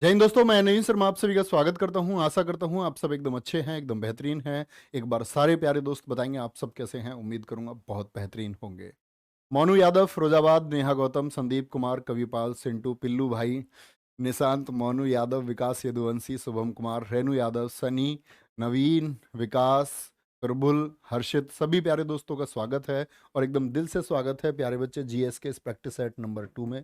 जय हिंद दोस्तों, मैं नवीन शर्मा आप सभी का स्वागत करता हूं। आशा करता हूं आप सब एकदम अच्छे हैं, एकदम बेहतरीन हैं। एक बार सारे प्यारे दोस्त बताएंगे आप सब कैसे हैं। उम्मीद करूंगा बहुत बेहतरीन होंगे। मोनू यादव, फिरोजाबाद, नेहा गौतम, संदीप कुमार, कविपाल, सिंटू, पिल्लू भाई, निशांत, मोनू यादव, विकास यदुवंशी, शुभम कुमार, रेणु यादव, सनी, नवीन, विकास, प्रबुल, हर्षित, सभी प्यारे दोस्तों का स्वागत है। और एकदम दिल से स्वागत है प्यारे बच्चे जीएस के इस प्रैक्टिस सेट नंबर 2 में।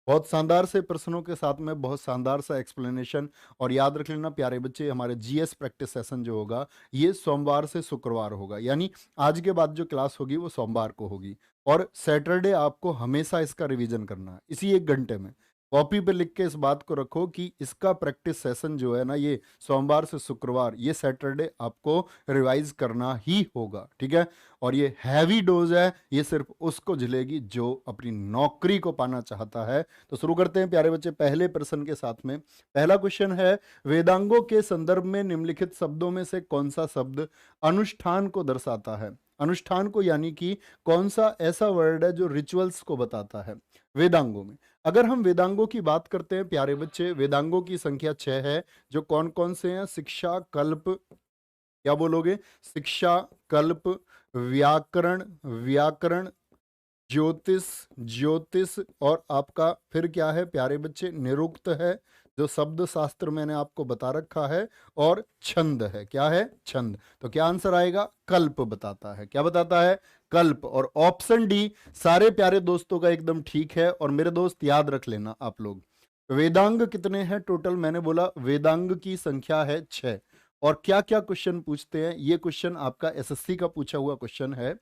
बहुत शानदार से प्रश्नों के साथ में बहुत शानदार सा एक्सप्लेनेशन। और याद रख लेना प्यारे बच्चे, हमारे जीएस प्रैक्टिस सेशन जो होगा ये सोमवार से शुक्रवार होगा, यानी आज के बाद जो क्लास होगी वो सोमवार को होगी। और सैटरडे आपको हमेशा इसका रिवीजन करना है इसी 1 घंटे में। कॉपी पे लिख के इस बात को रखो कि इसका प्रैक्टिस सेशन जो है ना, ये सोमवार से शुक्रवार, ये सैटरडे आपको रिवाइज करना ही होगा, ठीक है। और ये हैवी डोज है, ये सिर्फ उसको झेलेगी जो अपनी नौकरी को पाना चाहता है। तो शुरू करते हैं प्यारे बच्चे पहले प्रश्न के साथ में। पहला क्वेश्चन है, वेदांगों के संदर्भ में निम्नलिखित शब्दों में से कौन सा शब्द अनुष्ठान को दर्शाता है। अनुष्ठान को यानी कि कौन सा ऐसा वर्ड है जो रिचुअल्स को बताता है वेदांगों में। अगर हम वेदांगों की बात करते हैं प्यारे बच्चे, वेदांगों की संख्या 6 है। जो कौन कौन से हैं? शिक्षा, कल्प, क्या बोलोगे? शिक्षा, कल्प, व्याकरण, व्याकरण, ज्योतिष, ज्योतिष, और आपका फिर क्या है प्यारे बच्चे? निरुक्त है, जो शब्द शास्त्र मैंने आपको बता रखा है। और छंद है, क्या है? छंद। तो क्या आंसर आएगा? कल्प बताता है। क्या बताता है? कल्प। और ऑप्शन डी सारे प्यारे दोस्तों का एकदम ठीक है। और मेरे दोस्त याद रख लेना आप लोग, वेदांग कितने हैं टोटल? मैंने बोला वेदांग की संख्या है 6। और क्या क्या क्वेश्चन पूछते हैं? ये क्वेश्चन आपका एसएससी का पूछा हुआ क्वेश्चन है।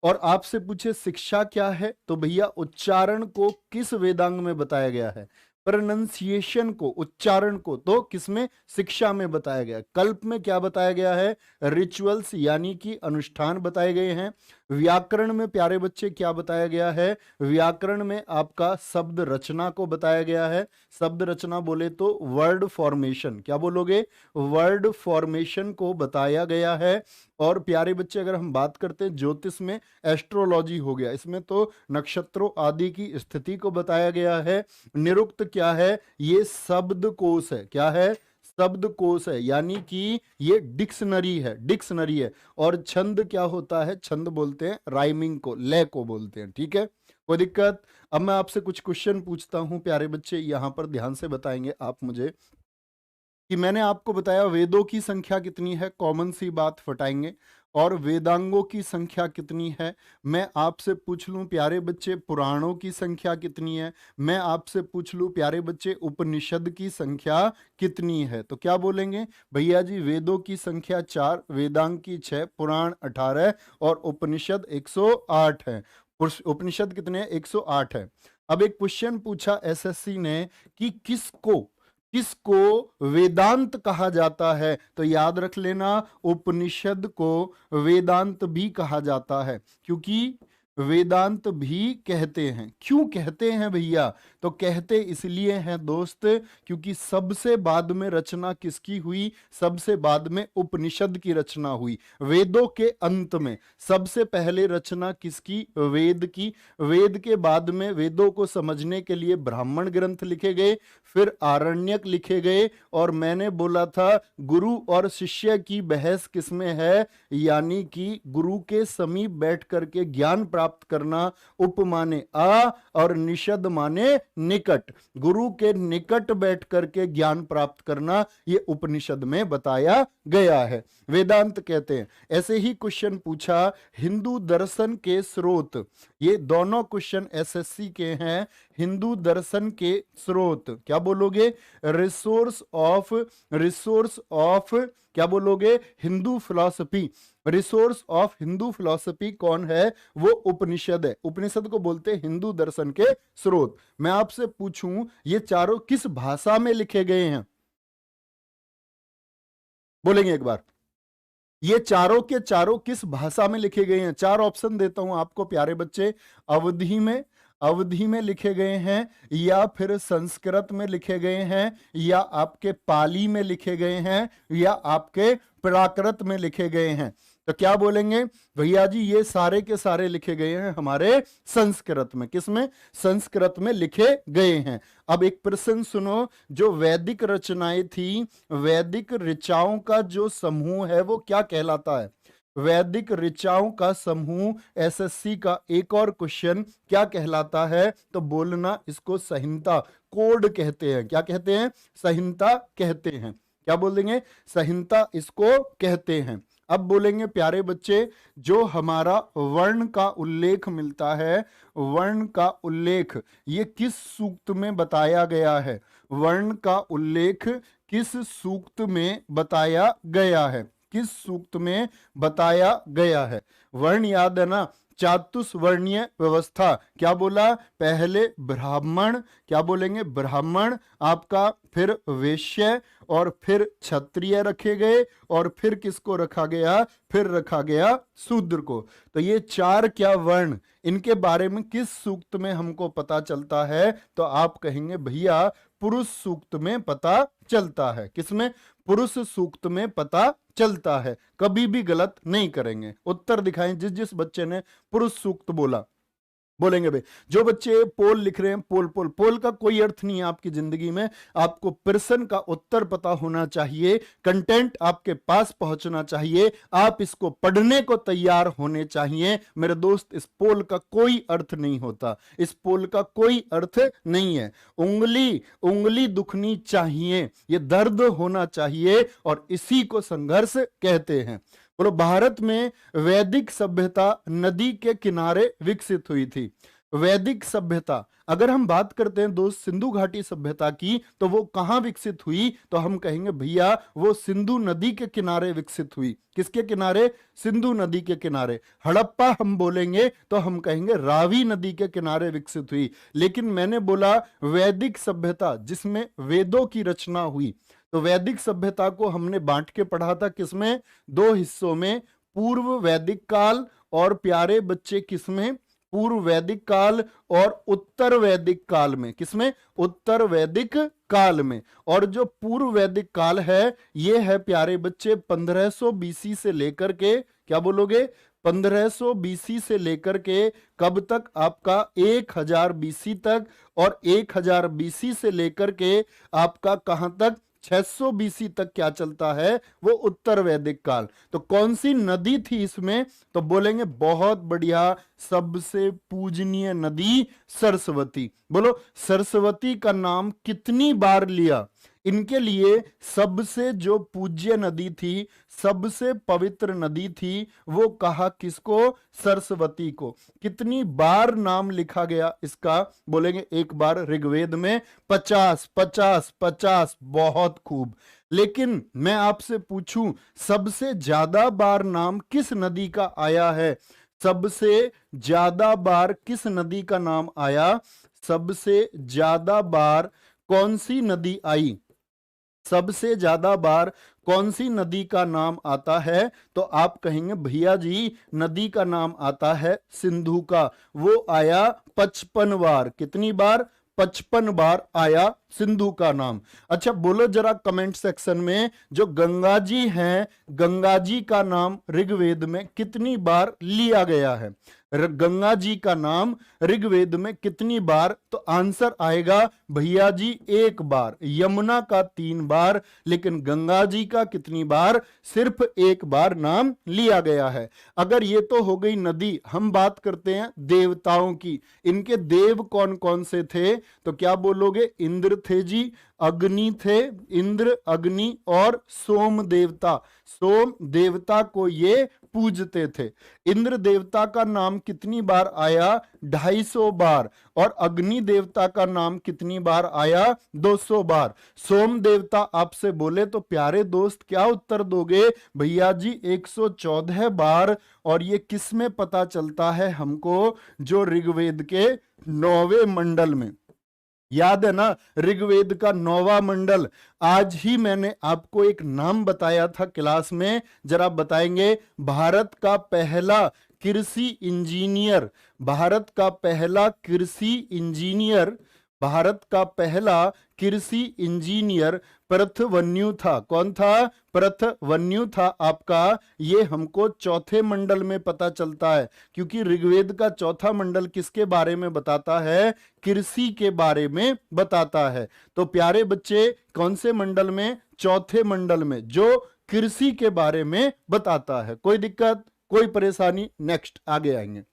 और आपसे पूछे शिक्षा क्या है, तो भैया उच्चारण को किस वेदांग में बताया गया है? प्रोनंसिएशन को, उच्चारण को तो किसमें? शिक्षा में बताया गया है। कल्प में क्या बताया गया है? रिचुअल्स यानी कि अनुष्ठान बताए गए हैं। व्याकरण में प्यारे बच्चे क्या बताया गया है? व्याकरण में आपका शब्द रचना को बताया गया है। शब्द रचना बोले तो वर्ड फॉर्मेशन, क्या बोलोगे? वर्ड फॉर्मेशन को बताया गया है। और प्यारे बच्चे अगर हम बात करते हैं ज्योतिष में, एस्ट्रोलॉजी हो गया, इसमें तो नक्षत्रों आदि की स्थिति को बताया गया है। निरुक्त क्या है? ये शब्दकोश है। क्या है? शब्दकोश है, यानी कि ये डिक्शनरी है, डिक्शनरी है। और छंद क्या होता है? छंद बोलते हैं राइमिंग को, लय को बोलते हैं, ठीक है। कोई दिक्कत? अब मैं आपसे कुछ क्वेश्चन पूछता हूं प्यारे बच्चे, यहां पर ध्यान से बताएंगे आप मुझे कि मैंने आपको बताया वेदों की संख्या कितनी है, कॉमन सी बात फटाएंगे। और वेदांगों की संख्या कितनी है। मैं आपसे पूछ लूं प्यारे बच्चे पुराणों की संख्या कितनी है। मैं आपसे पूछ लूं प्यारे बच्चे उपनिषद की संख्या कितनी है, तो क्या बोलेंगे? भैया जी वेदों की संख्या 4, वेदांग की 6, पुराण 18 और उपनिषद 108 है। उपनिषद कितने? 108 है। अब एक क्वेश्चन पूछा एसएससी ने कि किसको वेदांत कहा जाता है, तो याद रख लेना उपनिषद को वेदांत भी कहा जाता है। क्योंकि वेदांत भी कहते हैं। क्यों कहते हैं भैया? तो कहते इसलिए हैं दोस्त, क्योंकि सबसे बाद में रचना किसकी हुई? सबसे बाद में उपनिषद की रचना हुई। वेदों के अंत में सबसे पहले रचना किसकी? वेद की। वेद के बाद में वेदों को समझने के लिए ब्राह्मण ग्रंथ लिखे गए, फिर आरण्यक लिखे गए। और मैंने बोला था गुरु और शिष्य की बहस किसमें है, यानी कि गुरु के समीप बैठ करके ज्ञान प्राप्त करना। उप माने आ और निषद माने निकट, गुरु के निकट बैठ करके ज्ञान प्राप्त करना, ये उपनिषद में बताया गया है। वेदांत कहते हैं। ऐसे ही क्वेश्चन पूछा हिंदू दर्शन के स्रोत, ये दोनों क्वेश्चन एसएससी के हैं। हिंदू दर्शन के स्रोत क्या बोलोगे? रिसोर्स ऑफ क्या बोलोगे? Hindu philosophy. Resource of Hindu philosophy कौन है? वो उपनिषद है। उपनिषद को बोलते हैं हिंदू दर्शन के स्रोत। मैं आपसे पूछूं ये चारों किस भाषा में लिखे गए हैं? बोलेंगे एक बार? ये चारों के चारों किस भाषा में लिखे गए हैं? 4 ऑप्शन देता हूं आपको प्यारे बच्चे। अवधि में लिखे गए हैं, या फिर संस्कृत में लिखे गए हैं, या आपके पाली में लिखे गए हैं, या आपके प्राकृत में लिखे गए हैं। तो क्या बोलेंगे भैया जी, ये सारे के सारे लिखे गए हैं हमारे संस्कृत में। किसमें? संस्कृत में लिखे गए हैं। अब एक प्रश्न सुनो, जो वैदिक रचनाएं थी, वैदिक ऋचाओं का जो समूह है वो क्या कहलाता है? वैदिक ऋचाओं का समूह, एसएससी का एक और क्वेश्चन, क्या कहलाता है? तो बोलना इसको संहिता, कोड कहते हैं। क्या कहते हैं? संहिता कहते हैं। क्या बोलेंगे? संहिता इसको कहते हैं। अब बोलेंगे प्यारे बच्चे, जो हमारा वर्ण का उल्लेख मिलता है, वर्ण का उल्लेख ये किस सूक्त में बताया गया है? वर्ण का उल्लेख किस सूक्त में बताया गया है? किस सूक्त में बताया गया है? वर्ण याद है ना? चातुस्वर्णीय व्यवस्था। क्या बोला? पहले ब्राह्मण, क्या बोलेंगे? ब्राह्मण आपका, फिर वैश्य, और फिर क्षत्रिय रखे गए, और फिर किसको रखा गया? फिर रखा गया शूद्र को। तो ये चार क्या वर्ण, इनके बारे में किस सूक्त में हमको पता चलता है? तो आप कहेंगे भैया पुरुष सूक्त में पता चलता है। किसमें? पुरुष सूक्त में पता चलता है। कभी भी गलत नहीं करेंगे। उत्तर दिखाएं जिस जिस बच्चे ने पुरुष सूक्त बोला। बोलेंगे भाई, जो बच्चे पोल लिख रहे हैं, पोल पोल पोल का कोई अर्थ नहीं है आपकी जिंदगी में। आपको प्रश्न का उत्तर पता होना चाहिए, कंटेंट आपके पास पहुंचना चाहिए, आप इसको पढ़ने को तैयार होने चाहिए। मेरे दोस्त, इस पोल का कोई अर्थ नहीं होता, इस पोल का कोई अर्थ नहीं है। उंगली उंगली दुखनी चाहिए, ये दर्द होना चाहिए, और इसी को संघर्ष कहते हैं। बोलो, भारत में वैदिक सभ्यता नदी के किनारे विकसित हुई थी। वैदिक सभ्यता, अगर हम बात करते हैं दोस्त सिंधु घाटी सभ्यता की, तो वो कहां विकसित हुई? तो हम कहेंगे भैया वो सिंधु नदी के किनारे विकसित हुई। किसके किनारे? सिंधु नदी के किनारे। हड़प्पा हम बोलेंगे तो हम कहेंगे रावी नदी के किनारे विकसित हुई। लेकिन मैंने बोला वैदिक सभ्यता, जिसमें वेदों की रचना हुई। तो वैदिक सभ्यता को हमने बांट के पढ़ा था किसमें? दो हिस्सों में, पूर्व वैदिक काल और प्यारे बच्चे किसमें? पूर्व वैदिक काल और उत्तर वैदिक काल में। किसमें? उत्तर वैदिक काल में। और जो पूर्व वैदिक काल है, ये है प्यारे बच्चे 1500 बीसी से लेकर के, क्या बोलोगे? 1500 बीसी से लेकर के कब तक? आपका 1000 बीसी तक, और 1000 बीसी से लेकर के आपका कहां तक? 600 बीसी तक क्या चलता है? वो उत्तर वैदिक काल। तो कौन सी नदी थी इसमें? तो बोलेंगे बहुत बढ़िया, सबसे पूजनीय नदी सरस्वती। बोलो, सरस्वती का नाम कितनी बार लिया? इनके लिए सबसे जो पूज्य नदी थी, सबसे पवित्र नदी थी, वो कहा किसको? सरस्वती को। कितनी बार नाम लिखा गया इसका? बोलेंगे एक बार। ऋग्वेद में 50 50 50। बहुत खूब। लेकिन मैं आपसे पूछूं, सबसे ज्यादा बार नाम किस नदी का आया है? सबसे ज्यादा बार किस नदी का नाम आया? सबसे ज्यादा बार कौन सी नदी आई? सबसे ज्यादा बार कौन सी नदी का नाम आता है? तो आप कहेंगे भैया जी नदी का नाम आता है सिंधु का। वो आया 55 बार। कितनी बार? 55 बार आया सिंधु का नाम। अच्छा बोलो जरा कमेंट सेक्शन में, जो गंगा जी हैं, गंगा जी का नाम ऋग्वेद में कितनी बार लिया गया है? गंगा जी का नाम ऋग्वेद में कितनी बार? तो आंसर आएगा भैया जी 1 बार। यमुना का 3 बार, लेकिन गंगा जी का कितनी बार? सिर्फ 1 बार नाम लिया गया है। अगर ये तो हो गई नदी, हम बात करते हैं देवताओं की। इनके देव कौन कौन से थे? तो क्या बोलोगे? इंद्र थे जी, अग्नि थे, इंद्र, अग्नि और सोम देवता। सोम देवता को ये पूजते थे। इंद्र देवता का नाम कितनी बार आया? 250 बार। और अग्नि देवता का नाम कितनी बार आया? 200 बार। सोम देवता आपसे बोले तो प्यारे दोस्त क्या उत्तर दोगे? भैया जी 114 बार। और ये किस में पता चलता है हमको? जो ऋग्वेद के 9वें मंडल में। याद है ना ऋग्वेद का 9वां मंडल? आज ही मैंने आपको एक नाम बताया था क्लास में, जरा बताएंगे। भारत का पहला कृषि इंजीनियर, भारत का पहला कृषि इंजीनियर, भारत का पहला कृषि इंजीनियर प्रथवन्यू था। कौन था? प्रथवन्यू था आपका। ये हमको चौथे मंडल में पता चलता है, क्योंकि ऋग्वेद का चौथा मंडल किसके बारे में बताता है? कृषि के बारे में बताता है। तो प्यारे बच्चे, कौन से मंडल में? चौथे मंडल में, जो कृषि के बारे में बताता है। कोई दिक्कत, कोई परेशानी? नेक्स्ट आगे आएंगे।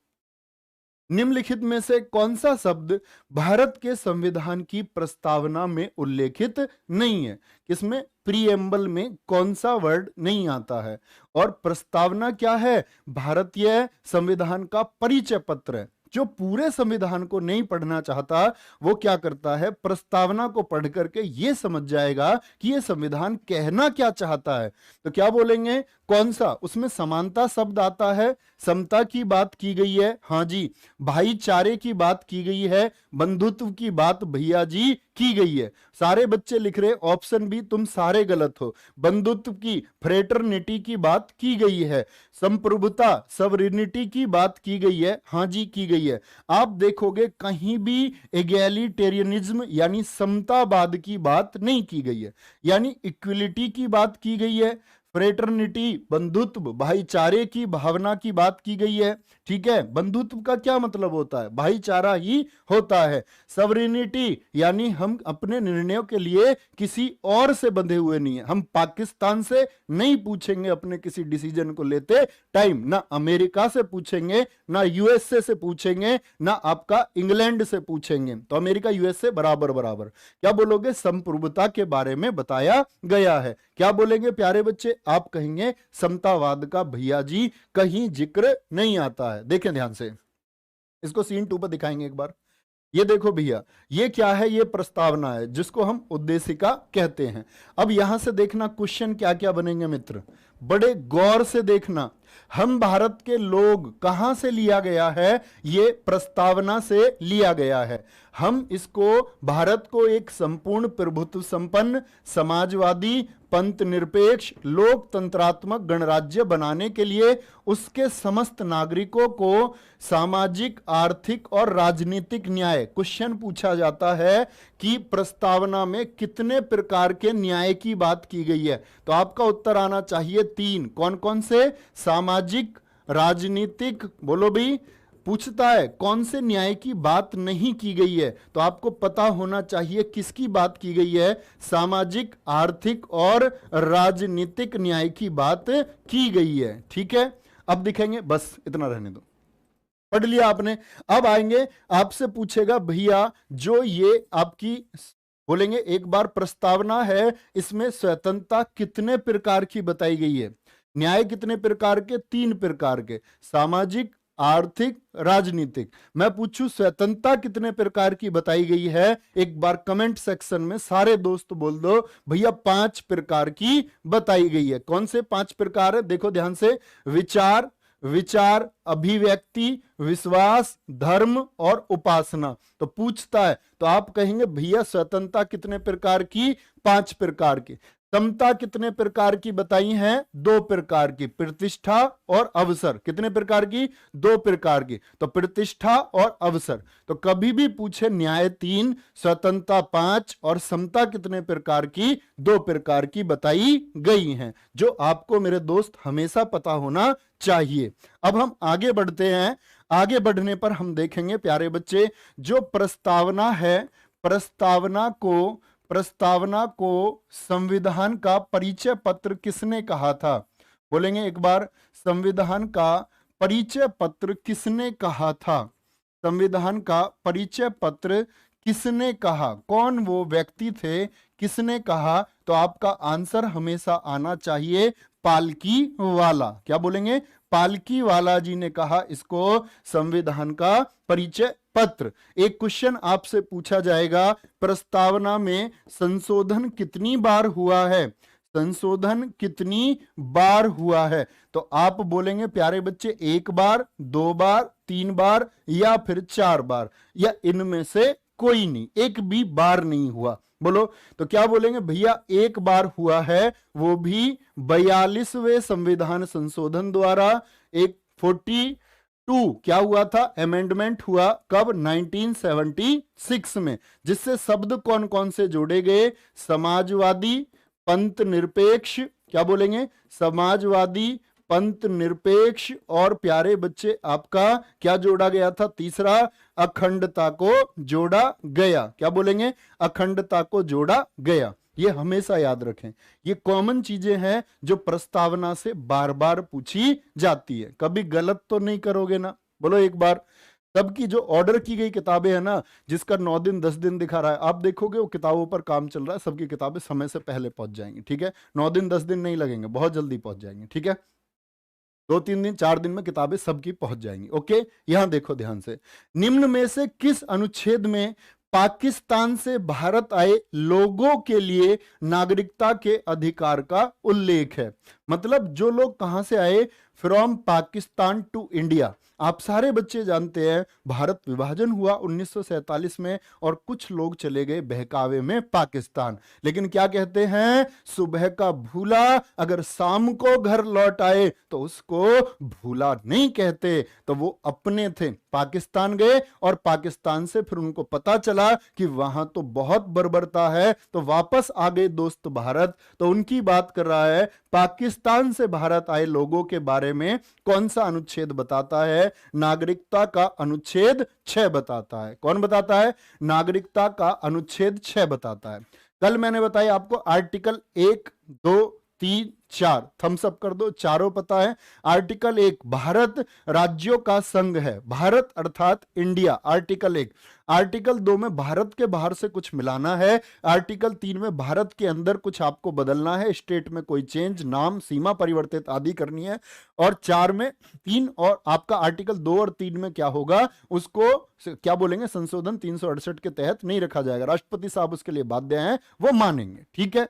निम्नलिखित में से कौन सा शब्द भारत के संविधान की प्रस्तावना में उल्लेखित नहीं है? किसमें? प्रीएम्बल में कौन सा वर्ड नहीं आता है? और प्रस्तावना क्या है? भारतीय संविधान का परिचय पत्र है। जो पूरे संविधान को नहीं पढ़ना चाहता वो क्या करता है? प्रस्तावना को पढ़ करके ये समझ जाएगा कि ये संविधान कहना क्या चाहता है। तो क्या बोलेंगे? कौन सा? उसमें समानता शब्द आता है, समता की बात की गई है, हाँ जी, भाईचारे की बात की गई है, बंधुत्व की बात भैया जी की गई है। सारे बच्चे लिख रहे ऑप्शन बी, तुम सारे गलत हो। बंधुत्व की, फ्रेटर्निटी की बात की गई है, संप्रभुता, सवरिनिटी की बात की गई है, हाँ जी की गई है। आप देखोगे कहीं भी एगैलिटेरियनिज्म यानी समतावाद की बात नहीं की गई है, यानी इक्विलिटी की बात की गई है, फ्रेटर्निटी, बंधुत्व, भाईचारे की भावना की बात की गई है। ठीक है, बंधुत्व का क्या मतलब होता है? भाईचारा ही होता है। सवरिनिटी यानी हम अपने निर्णयों के लिए किसी और से बंधे हुए नहीं है। हम पाकिस्तान से नहीं पूछेंगे अपने किसी डिसीजन को लेते टाइम, ना अमेरिका से पूछेंगे, ना यूएसए से पूछेंगे, ना आपका इंग्लैंड से पूछेंगे। तो अमेरिका यूएसए बराबर बराबर। क्या बोलोगे? संप्रभुता के बारे में बताया गया है। क्या बोलेंगे प्यारे बच्चे? आप कहेंगे समतावाद का भैया जी कहीं जिक्र नहीं आता है। देखें ध्यान से, इसको सीन 2 पर दिखाएंगे एक बार। ये देखो भैया, ये क्या है? ये प्रस्तावना है जिसको हम उद्देशिका कहते हैं। अब यहां से देखना क्वेश्चन क्या क्या बनेंगे मित्र, बड़े गौर से देखना। हम भारत के लोग कहां से लिया गया है? ये प्रस्तावना से लिया गया है। हम इसको, भारत को एक संपूर्ण प्रभुत्व संपन्न, समाजवादी, पंथ निरपेक्ष, लोकतंत्रात्मक गणराज्य बनाने के लिए उसके समस्त नागरिकों को सामाजिक, आर्थिक और राजनीतिक न्याय। क्वेश्चन पूछा जाता है कि प्रस्तावना में कितने प्रकार के न्याय की बात की गई है? तो आपका उत्तर आना चाहिए 3। कौन कौन से? सामाजिक, राजनीतिक, बोलो भी। पूछता है कौन से न्याय की बात नहीं की गई है, तो आपको पता होना चाहिए किसकी बात की गई है? सामाजिक, आर्थिक और राजनीतिक न्याय की बात की गई है। ठीक है, अब दिखेंगे, बस इतना रहने दो, पढ़ लिया आपने। अब आएंगे, आपसे पूछेगा भैया जो ये आपकी, बोलेंगे एक बार प्रस्तावना है, इसमें स्वतंत्रता कितने प्रकार की बताई गई है? न्याय कितने प्रकार के? 3 प्रकार के, सामाजिक, आर्थिक, राजनीतिक। मैं पूछूं स्वतंत्रता कितने प्रकार की बताई गई है? एक बार कमेंट सेक्शन में सारे दोस्त बोल दो भैया 5 प्रकार की बताई गई है। कौन से 5 प्रकार है? देखो ध्यान से, विचार, अभिव्यक्ति, विश्वास, धर्म और उपासना। तो पूछता है तो आप कहेंगे भैया स्वतंत्रता कितने प्रकार की? 5 प्रकार की। समता कितने प्रकार की बताई हैं? 2 प्रकार की, प्रतिष्ठा और अवसर। कितने प्रकार की? 2 प्रकार की। तो प्रतिष्ठा और अवसर। तो कभी भी पूछे न्याय 3, स्वतंत्रता 5 और समता कितने प्रकार की? 2 प्रकार की बताई गई हैं, जो आपको मेरे दोस्त हमेशा पता होना चाहिए। अब हम आगे बढ़ते हैं। आगे बढ़ने पर हम देखेंगे प्यारे बच्चे, जो प्रस्तावना है, प्रस्तावना को संविधान का परिचय पत्र किसने कहा था? बोलेंगे एक बार, संविधान का परिचय पत्र किसने कहा था? संविधान का परिचय पत्र किसने कहा? कौन वो व्यक्ति थे? किसने कहा? तो आपका आंसर हमेशा आना चाहिए पालकी वाला। क्या बोलेंगे? पालकी वाला जी ने कहा इसको संविधान का परिचय पत्र। एक क्वेश्चन आपसे पूछा जाएगा, प्रस्तावना में संशोधन कितनी बार हुआ है? संशोधन कितनी बार हुआ है? तो आप बोलेंगे प्यारे बच्चे 1 बार, 2 बार, 3 बार या फिर 4 बार, या इनमें से कोई नहीं, एक भी बार नहीं हुआ। बोलो तो क्या बोलेंगे? भैया 1 बार हुआ है, वो भी 42वें संविधान संशोधन द्वारा। एक टू क्या हुआ था, अमेंडमेंट हुआ कब, 1976 में, जिससे शब्द कौन कौन से जोड़े गए, समाजवादी, पंथ निरपेक्ष, क्या बोलेंगे, समाजवादी, पंथ निरपेक्ष, और प्यारे बच्चे आपका क्या जोड़ा गया था, तीसरा अखंडता को जोड़ा गया, क्या बोलेंगे, अखंडता को जोड़ा गया। ये हमेशा याद रखें, ये कॉमन चीजें हैं जो प्रस्तावना से बार बार पूछी जाती है, कभी गलत तो नहीं करोगे ना, बोलो एक बार। सबकी जो ऑर्डर की गई किताबें है ना, जिसका 9 दिन 10 दिन दिखा रहा है, आप देखोगे वो किताबों पर काम चल रहा है, सबकी किताबें समय से पहले पहुंच जाएंगी, ठीक है, 9 दिन 10 दिन नहीं लगेंगे, बहुत जल्दी पहुंच जाएंगे, ठीक है, 2-3 दिन 4 दिन में किताबें सबकी पहुंच जाएंगी। ओके, यहां देखो ध्यान से, निम्न में से किस अनुच्छेद में पाकिस्तान से भारत आए लोगों के लिए नागरिकता के अधिकार का उल्लेख है, मतलब जो लोग कहां से आए, फ्रॉम पाकिस्तान टू इंडिया। आप सारे बच्चे जानते हैं भारत विभाजन हुआ 1947 में और कुछ लोग चले गए बहकावे में पाकिस्तान, लेकिन क्या कहते हैं, सुबह का भूला अगर शाम को घर लौट आए तो उसको भूला नहीं कहते। तो वो अपने थे, पाकिस्तान गए और पाकिस्तान से फिर उनको पता चला कि वहां तो बहुत बर्बरता है, तो वापस आ गए दोस्त भारत। तो उनकी बात कर रहा है, पाकिस्तान से भारत आए लोगों के बारे में कौन सा अनुच्छेद बताता है, नागरिकता का अनुच्छेद 6 बताता है। कौन बताता है, नागरिकता का अनुच्छेद 6 बताता है। कल मैंने बताया आपको आर्टिकल 1 2 3 4, थम्स अप कर दो, चारों पता है। आर्टिकल 1 भारत राज्यों का संघ है, भारत अर्थात इंडिया, आर्टिकल 1। आर्टिकल 2 में भारत के बाहर से कुछ मिलाना है, आर्टिकल 3 में भारत के अंदर कुछ आपको बदलना है, स्टेट में कोई चेंज, नाम सीमा परिवर्तित आदि करनी है, और 4 में 3 और आपका आर्टिकल 2 और 3 में क्या होगा, उसको क्या बोलेंगे, संशोधन 368 के तहत नहीं रखा जाएगा, राष्ट्रपति साहब उसके लिए बाध्य हैं, वो मानेंगे, ठीक है।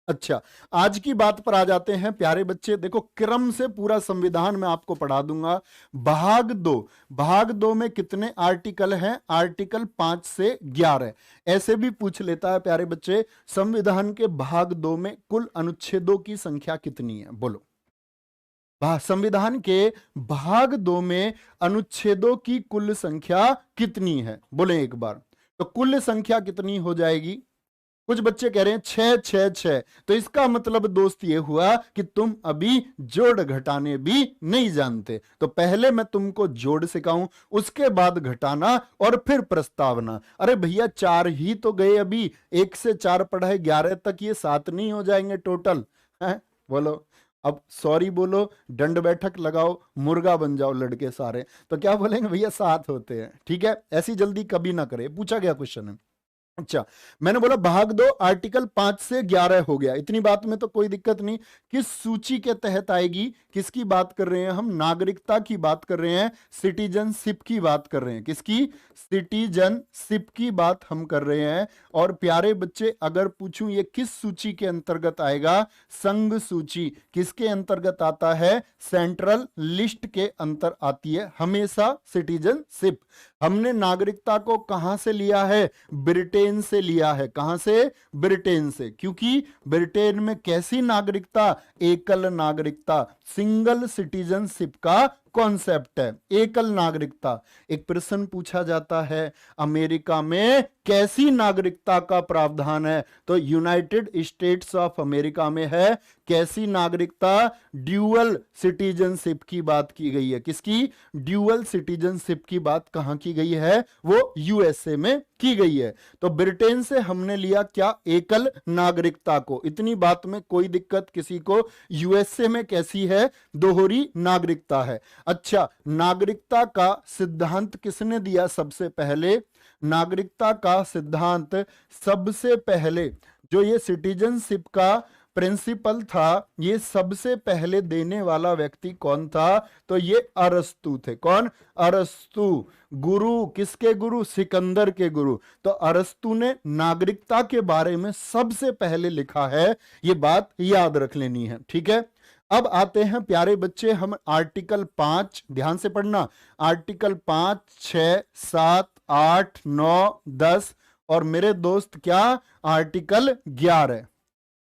अच्छा, आज की बात पर आ जाते हैं प्यारे बच्चे, देखो क्रम से पूरा संविधान मैं आपको पढ़ा दूंगा। भाग दो में कितने आर्टिकल हैं, आर्टिकल 5 से 11। ऐसे भी पूछ लेता है प्यारे बच्चे, संविधान के भाग 2 में कुल अनुच्छेदों की संख्या कितनी है, बोलो। संविधान के भाग 2 में अनुच्छेदों की कुल संख्या कितनी है, बोले एक बार। तो कुल संख्या कितनी हो जाएगी, कुछ बच्चे कह रहे हैं 6 6 6, तो इसका मतलब दोस्त ये हुआ कि तुम अभी जोड़ घटाने भी नहीं जानते। तो पहले मैं तुमको जोड़ सिखाऊं, उसके बाद घटाना और फिर प्रस्तावना। अरे भैया 4 ही तो गए अभी, 1 से 4 पढ़ाए 11 तक, ये 7 नहीं हो जाएंगे टोटल है, बोलो। अब सॉरी बोलो, दंड बैठक लगाओ, मुर्गा बन जाओ लड़के सारे, तो क्या बोलेंगे भैया 7 होते हैं, ठीक है। ऐसी जल्दी कभी ना करे, पूछा गया क्वेश्चन है। अच्छा, मैंने बोला भाग 2 आर्टिकल 5 से 11 हो गया, इतनी बात में तो कोई दिक्कत नहीं। किस सूची के तहत आएगी, किसकी बात कर रहे हैं हम, नागरिकता की बात कर रहे हैं, सिटीजनशिप की बात कर रहे हैं, किसकी, सिटीजनशिप की बात हम कर रहे हैं। और प्यारे बच्चे अगर पूछूं ये किस सूची के अंतर्गत आएगा, संघ सूची, किसके अंतर्गत आता है, सेंट्रल लिस्ट के अंतर आती है हमेशा सिटीजनशिप। हमने नागरिकता को कहां से लिया है, ब्रिटेन से लिया है, कहां से, ब्रिटेन से, क्योंकि ब्रिटेन में कैसी नागरिकता, एकल नागरिकता, सिंगल सिटीजनशिप का कॉन्सेप्ट है, एकल नागरिकता। एक प्रश्न पूछा जाता है, अमेरिका में कैसी नागरिकता का प्रावधान है, तो यूनाइटेड स्टेट्स ऑफ अमेरिका में है कैसी नागरिकता, ड्यूअल सिटीजनशिप की बात की गई है, किसकी, ड्यूअल सिटीजनशिप की बात कहां की गई है, वो यूएसए में की गई है। तो ब्रिटेन से हमने लिया क्या, एकल नागरिकता को, इतनी बात में कोई दिक्कत किसी को। यूएसए में कैसी है, दोहरी नागरिकता है। अच्छा, नागरिकता का सिद्धांत किसने दिया सबसे पहले, नागरिकता का सिद्धांत सबसे पहले, जो ये सिटीजनशिप का प्रिंसिपल था, ये सबसे पहले देने वाला व्यक्ति कौन था, तो ये अरस्तु थे। कौन, अरस्तु। गुरु, किसके गुरु, सिकंदर के गुरु। तो अरस्तु ने नागरिकता के बारे में सबसे पहले लिखा है, ये बात याद रख लेनी है, ठीक है। अब आते हैं प्यारे बच्चे हम आर्टिकल 5, ध्यान से पढ़ना, आर्टिकल 5 6 7 8 9 10 और मेरे दोस्त क्या, आर्टिकल 11।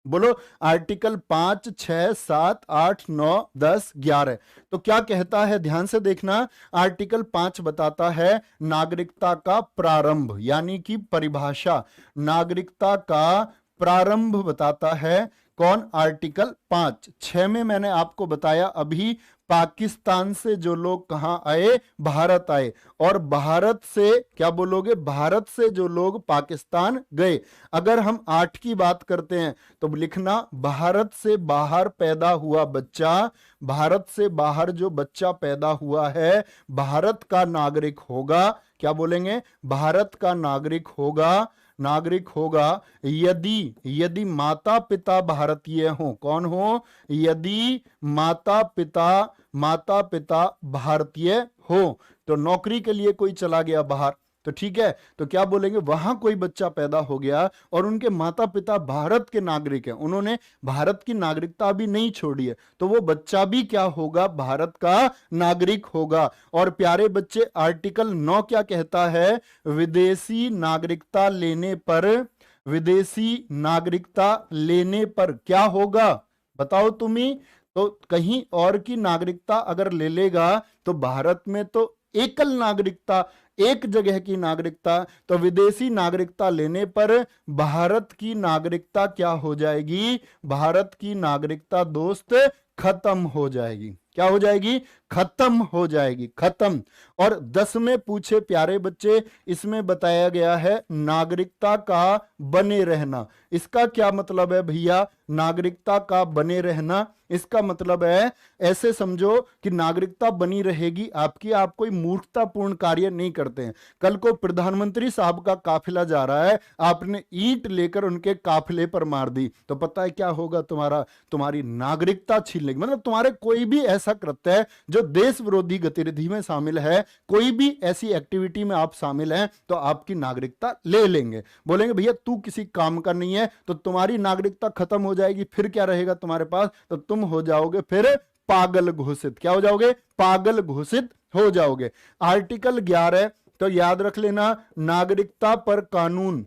बोलो आर्टिकल 5, 6, 7, 8, 9, 10, 11। तो क्या कहता है, ध्यान से देखना। आर्टिकल 5 बताता है नागरिकता का प्रारंभ, यानी कि परिभाषा, नागरिकता का प्रारंभ बताता है कौन, आर्टिकल 5। 6 में मैंने आपको बताया अभी, पाकिस्तान से जो लोग कहां आए, भारत आए, और भारत से क्या बोलोगे, भारत से जो लोग पाकिस्तान गए। अगर हम 8 की बात करते हैं तो लिखना भारत से बाहर पैदा हुआ बच्चा, भारत से बाहर जो बच्चा पैदा हुआ है भारत का नागरिक होगा। क्या बोलेंगे, भारत का नागरिक होगा, नागरिक होगा यदि यदि माता पिता भारतीय हो। कौन हो, यदि माता पिता भारतीय हो। तो नौकरी के लिए कोई चला गया बाहर, तो ठीक है, तो क्या बोलेंगे, वहां कोई बच्चा पैदा हो गया और उनके माता पिता भारत के नागरिक हैं, उन्होंने भारत की नागरिकता अभी नहीं छोड़ी है, तो वो बच्चा भी क्या होगा, भारत का नागरिक होगा। और प्यारे बच्चे, आर्टिकल 9 क्या कहता है, विदेशी नागरिकता लेने पर, विदेशी नागरिकता लेने पर क्या होगा, बताओ तुम्ही। तो कहीं और की नागरिकता अगर ले लेगा तो भारत में तो एकल नागरिकता, एक जगह की नागरिकता, तो विदेशी नागरिकता लेने पर भारत की नागरिकता क्या हो जाएगी, भारत की नागरिकता दोस्त खत्म हो जाएगी। क्या हो जाएगी, खत्म हो जाएगी, खत्म। और 10 में पूछे प्यारे बच्चे, इसमें बताया गया है नागरिकता का बने रहना। इसका क्या मतलब है भैया, नागरिकता का बने रहना, इसका मतलब है ऐसे समझो कि नागरिकता बनी रहेगी आपकी, आप कोई मूर्खतापूर्ण कार्य नहीं करते हैं। कल को प्रधानमंत्री साहब का काफिला जा रहा है, आपने ईंट लेकर उनके काफिले पर मार दी, तो पता है क्या होगा, तुम्हारी नागरिकता छीन लेगी। मतलब तुम्हारे कोई भी ऐसा कृत्य है जो देश विरोधी गतिविधि में शामिल है, कोई भी ऐसी एक्टिविटी में आप शामिल हैं, तो आपकी नागरिकता ले लेंगे। बोलेंगे भैया तू किसी काम का नहीं है, तो तुम्हारी नागरिकता खत्म हो जाएगी, फिर क्या रहेगा तुम्हारे पास, तो तुम हो जाओगे फिर पागल घोषित। क्या हो जाओगे, पागल घोषित हो जाओगे। आर्टिकल 11 तो याद रख लेना, नागरिकता पर कानून,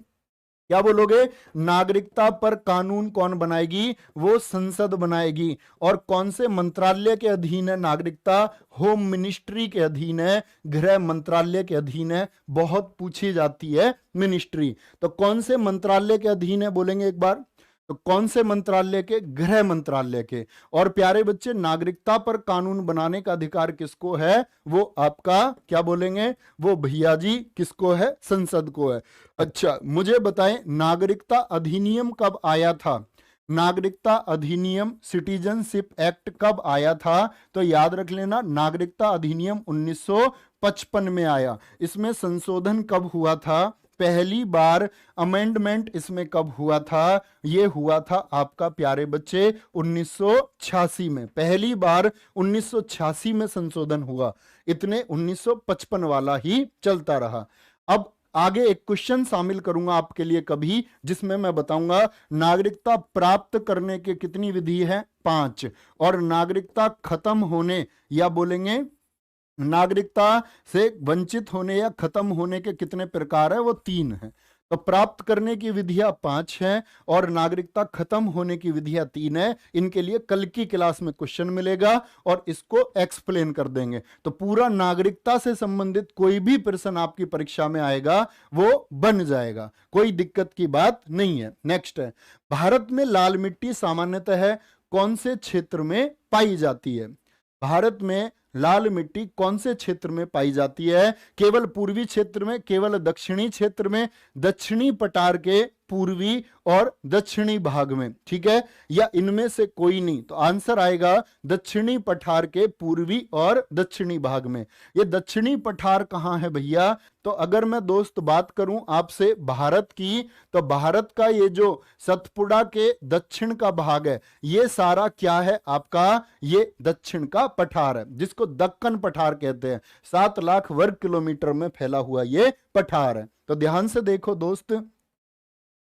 क्या बोलोगे, नागरिकता पर कानून कौन बनाएगी, वो संसद बनाएगी। और कौन से मंत्रालय के अधीन है नागरिकता, होम मिनिस्ट्री के अधीन है, गृह मंत्रालय के अधीन है, बहुत पूछी जाती है मिनिस्ट्री। तो कौन से मंत्रालय के अधीन है, बोलेंगे एक बार, तो कौन से मंत्रालय के, गृह मंत्रालय के। और प्यारे बच्चे, नागरिकता पर कानून बनाने का अधिकार किसको है, वो आपका क्या बोलेंगे, वो भैया जी किसको है, संसद को है। अच्छा मुझे बताएं, नागरिकता अधिनियम कब आया था, नागरिकता अधिनियम, सिटीजनशिप एक्ट कब आया था, तो याद रख लेना, नागरिकता अधिनियम 1955 में आया। इसमें संशोधन कब हुआ था, पहली बार अमेंडमेंट इसमें कब हुआ था, ये हुआ था आपका प्यारे बच्चे 1986 में, पहली बार 1986 में संशोधन हुआ। इतने 1955 वाला ही चलता रहा। अब आगे एक क्वेश्चन शामिल करूंगा आपके लिए कभी, जिसमें मैं बताऊंगा नागरिकता प्राप्त करने के कितनी विधि है, 5, और नागरिकता खत्म होने या बोलेंगे नागरिकता से वंचित होने या खत्म होने के कितने प्रकार है, वो 3 है। तो प्राप्त करने की विधियां 5 हैं और नागरिकता खत्म होने की विधियां 3 है। इनके लिए कल की क्लास में क्वेश्चन मिलेगा और इसको एक्सप्लेन कर देंगे। तो पूरा नागरिकता से संबंधित कोई भी प्रश्न आपकी परीक्षा में आएगा वो बन जाएगा, कोई दिक्कत की बात नहीं है। नेक्स्ट है, भारत में लाल मिट्टी सामान्यतः कौन से क्षेत्र में पाई जाती है, भारत में लाल मिट्टी कौन से क्षेत्र में पाई जाती है, केवल पूर्वी क्षेत्र में, केवल दक्षिणी क्षेत्र में, दक्षिणी पठार के पूर्वी और दक्षिणी भाग में, ठीक है, या इनमें से कोई नहीं। तो आंसर आएगा दक्षिणी पठार के पूर्वी और दक्षिणी भाग में। ये दक्षिणी पठार कहां है भैया, तो अगर मैं दोस्त बात करूं आपसे भारत की, तो भारत का ये जो सतपुड़ा के दक्षिण का भाग है, ये सारा क्या है आपका, ये दक्षिण का पठार है, जिसको दक्कन पठार कहते हैं। 7 लाख वर्ग किलोमीटर में फैला हुआ ये पठार है। तो ध्यान से देखो दोस्त,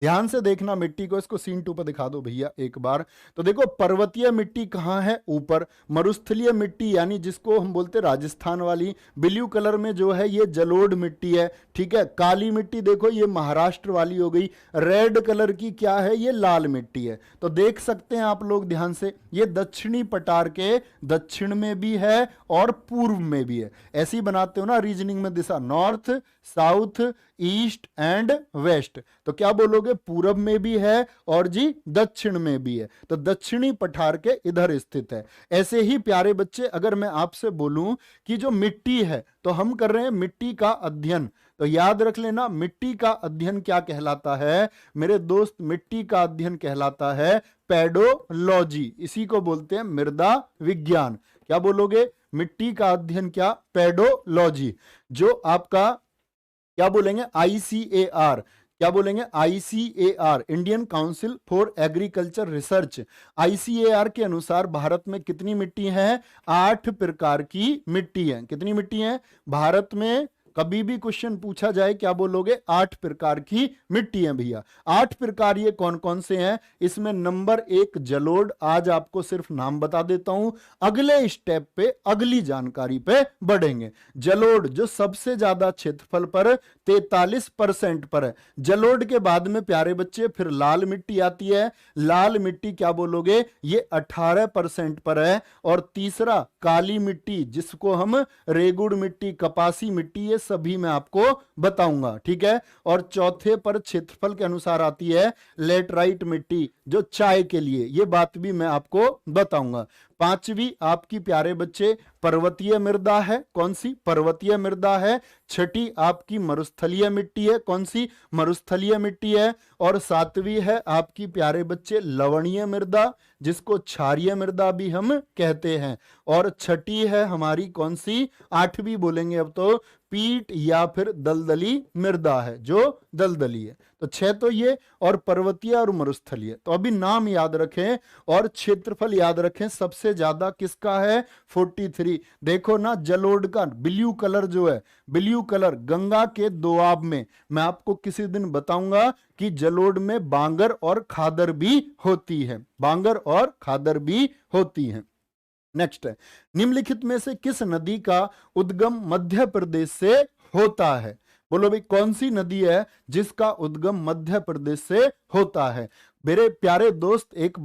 ध्यान से देखना मिट्टी को, इसको सीन 2 पर दिखा दो भैया एक बार। तो देखो पर्वतीय मिट्टी कहाँ है, ऊपर। मरुस्थलीय मिट्टी यानी जिसको हम बोलते हैं राजस्थान वाली, ब्लू कलर में जो है ये जलोढ़ मिट्टी है, ठीक है। काली मिट्टी देखो ये महाराष्ट्र वाली हो गई। रेड कलर की क्या है, ये लाल मिट्टी है। तो देख सकते हैं आप लोग ध्यान से, ये दक्षिणी पठार के दक्षिण में भी है और पूर्व में भी है। ऐसे ही बनाते हो ना रीजनिंग में दिशा, north, south, east and west. तो क्या बोलोगे, पूरब में भी है और जी दक्षिण में भी है। तो दक्षिणी पठार के इधर स्थित है। ऐसे ही प्यारे बच्चे अगर मैं आपसे बोलूं कि जो मिट्टी है, तो हम कर रहे हैं मिट्टी का अध्ययन। तो याद रख लेना मिट्टी का अध्ययन क्या कहलाता है मेरे दोस्त, मिट्टी का अध्ययन कहलाता है पेडोलॉजी। इसी को बोलते हैं मृदा विज्ञान। क्या बोलोगे, मिट्टी का अध्ययन क्या, पेडोलॉजी। जो आपका क्या बोलेंगे, ICAR, क्या बोलेंगे, ICAR, Indian council for agriculture research. ICAR के अनुसार भारत में कितनी मिट्टी है, 8 प्रकार की मिट्टी है। कितनी मिट्टी है भारत में, कभी भी क्वेश्चन पूछा जाए क्या बोलोगे, 8 प्रकार की मिट्टी है भैया। 8 प्रकार ये कौन कौन से हैं, इसमें नंबर 1 जलोढ़। आज आपको सिर्फ नाम बता देता हूं, अगले स्टेप पे अगली जानकारी पे बढ़ेंगे। जलोढ़ जो सबसे ज्यादा क्षेत्रफल पर 43% पर है। जलोढ़ के बाद में प्यारे बच्चे फिर लाल मिट्टी आती है। लाल मिट्टी क्या बोलोगे, ये 18% पर है। और तीसरा काली मिट्टी, जिसको हम रेगुड़ मिट्टी, कपासी मिट्टी, ये सभी मैं आपको बताऊंगा, ठीक है। और चौथे पर क्षेत्रफल के अनुसार आती है लेटराइट मिट्टी, जो चाय के लिए, ये बात भी मैं आपको बताऊंगा। पांचवी आपकी प्यारे बच्चे पर्वतीय मृदा है। कौन सी, पर्वतीय मृदा है। छठी आपकी मरुस्थलीय मिट्टी है। कौन सी, मरुस्थलीय मिट्टी है। और सातवीं है आपकी प्यारे बच्चे लवणीय मृदा, जिसको क्षारीय मृदा भी हम कहते हैं। और छठी है हमारी कौन सी, आठवीं बोलेंगे अब तो, पीट या फिर दलदली मृदा है, जो दलदली है। तो 6 तो ये, और पर्वतीय और मरुस्थलीय। तो अभी नाम याद रखें और क्षेत्रफल याद रखें, सबसे ज्यादा किसका है, 43। देखो ना जलोढ़ का ब्लू कलर जो है, ब्लू कलर गंगा के दोआब में, मैं आपको किसी दिन बताऊंगा कि जलोढ़ में बांगर और खादर भी होती है, बांगर और खादर भी होती है। नेक्स्ट है, निम्नलिखित में से किस नदी का उद्गम मध्य प्रदेश से होता है। बोलो भाई कौन सी नदी है जिसका उद्गम मध्य प्रदेश से होता है। मेरे प्यारे दोस्त एक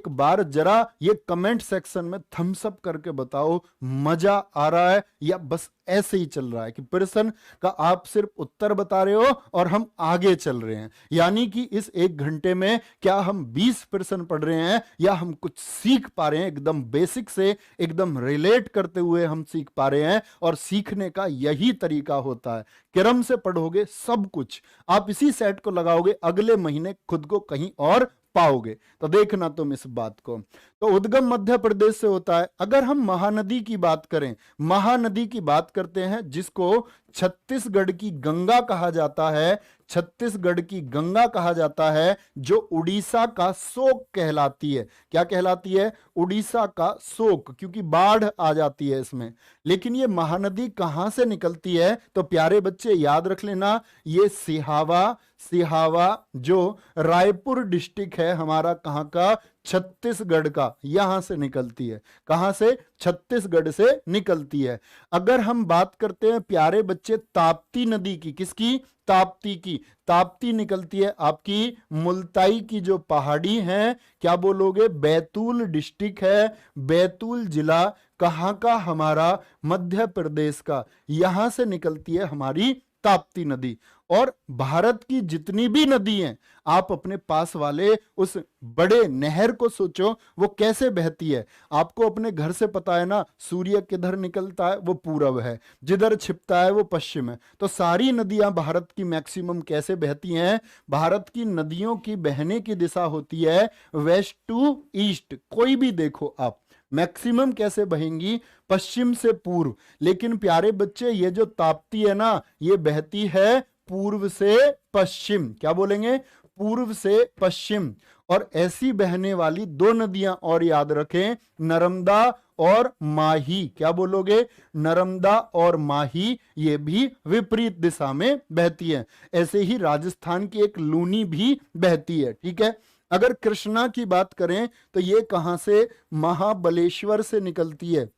बार जरा ये कमेंट सेक्शन में थम्स अप करके बताओ, मजा आ रहा है या बस ऐसे ही चल रहा है कि प्रश्न का आप सिर्फ उत्तर बता रहे हो और हम आगे चल रहे हैं। यानी कि इस 1 घंटे में क्या हम 20 प्रश्न पढ़ रहे हैं या हम कुछ सीख पा रहे हैं, एकदम बेसिक से एकदम रिलेट करते हुए हम सीख पा रहे हैं। और सीखने का यही तरीका होता है, क्रम से पढ़ोगे सब कुछ, आप इसी सेट को लगाओगे, अगले महीने खुद को कहीं और पाओगे। तो देखना तुम इस बात को। तो उद्गम मध्य प्रदेश से होता है। अगर हम महानदी की बात करें, महानदी की बात करते हैं जिसको छत्तीसगढ़ की गंगा कहा जाता है, छत्तीसगढ़ की गंगा कहा जाता है, जो उड़ीसा का शोक कहलाती है। क्या कहलाती है, उड़ीसा का शोक, क्योंकि बाढ़ आ जाती है इसमें। लेकिन ये महानदी कहां से निकलती है, तो प्यारे बच्चे याद रख लेना, ये सिहावा, सिहावा जो रायपुर डिस्ट्रिक्ट है हमारा, कहां का, छत्तीसगढ़ का, यहां से निकलती है। कहां से, छत्तीसगढ़ से निकलती है। अगर हम बात करते हैं प्यारे बच्चे ताप्ती नदी की, किसकी, ताप्ती की, ताप्ती निकलती है आपकी मुल्ताई की जो पहाड़ी है, क्या बोलोगे, बैतूल डिस्ट्रिक्ट है, बैतूल जिला, कहां का, हमारा मध्य प्रदेश का, यहां से निकलती है हमारी ताप्ती नदी। और भारत की जितनी भी नदी हैं, आप अपने पास वाले उस बड़े नहर को सोचो, वो कैसे बहती है। आपको अपने घर से पता है ना, सूर्य किधर निकलता है, वो पूरब है, जिधर छिपता है वो पश्चिम है। तो सारी नदियां भारत की मैक्सिमम कैसे बहती हैं, भारत की नदियों की बहने की दिशा होती है वेस्ट टू ईस्ट। कोई भी देखो आप, मैक्सिमम कैसे बहेंगी, पश्चिम से पूर्व। लेकिन प्यारे बच्चे ये जो ताप्ती है ना, ये बहती है पूर्व से पश्चिम। क्या बोलेंगे, पूर्व से पश्चिम। और ऐसी बहने वाली 2 नदियां और याद रखें, नर्मदा और माही, क्या बोलोगे, नर्मदा और माही, ये भी विपरीत दिशा में बहती है। ऐसे ही राजस्थान की एक लूनी भी बहती है, ठीक है। अगर कृष्णा की बात करें तो ये कहां से, महाबलेश्वर से निकलती है।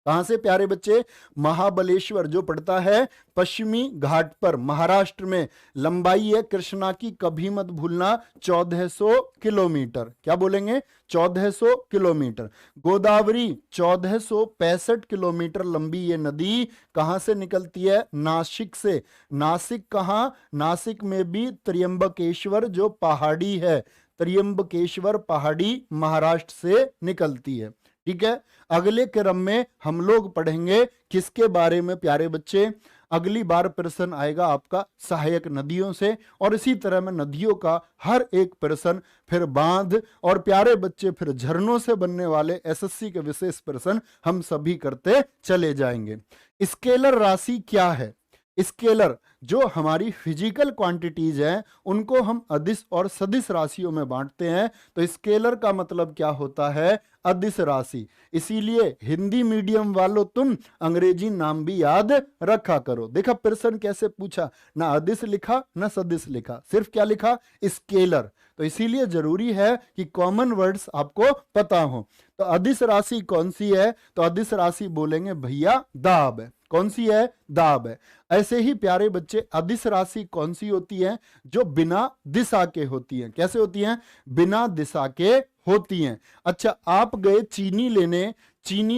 कहां से प्यारे बच्चे, महाबलेश्वर, जो पड़ता है पश्चिमी घाट पर महाराष्ट्र में। लंबाई है कृष्णा की, कभी मत भूलना, 1400 किलोमीटर। क्या बोलेंगे, 1400 किलोमीटर। गोदावरी 1465 किलोमीटर लंबी ये नदी कहां से निकलती है, नासिक से। नासिक कहां, नासिक में भी त्र्यंबकेश्वर जो पहाड़ी है, त्र्यंबकेश्वर पहाड़ी महाराष्ट्र से निकलती है, ठीक है। अगले क्रम में हम लोग पढ़ेंगे किसके बारे में प्यारे बच्चे, अगली बार प्रश्न आएगा आपका सहायक नदियों से, और इसी तरह में नदियों का हर एक प्रश्न, फिर बांध, और प्यारे बच्चे फिर झरनों से बनने वाले एसएससी के विशेष प्रश्न हम सभी करते चले जाएंगे। स्केलर राशि क्या है, स्केलर जो हमारी फिजिकल क्वांटिटीज हैं उनको हम अदिश और सदिश राशियों में बांटते हैं, तो स्केलर का मतलब क्या होता है, अदिश राशि। इसीलिए हिंदी मीडियम वालों तुम अंग्रेजी नाम भी याद रखा करो। देखा प्रश्न कैसे पूछा, ना अदिश लिखा ना सदिश लिखा, सिर्फ क्या लिखा, स्केलर। तो इसीलिए जरूरी है कि कॉमन वर्ड्स आपको पता हो। तो अदिश राशि कौन सी है, तो अदिश राशि बोलेंगे भैया दाब है। कौन सी है, दाब है। ऐसे ही प्यारे बच्चे अदिश राशि कौन सी होती है, जो बिना दिशा के होती है। कैसे होती हैं, बिना दिशा के होती हैं। अच्छा, आप गए चीनी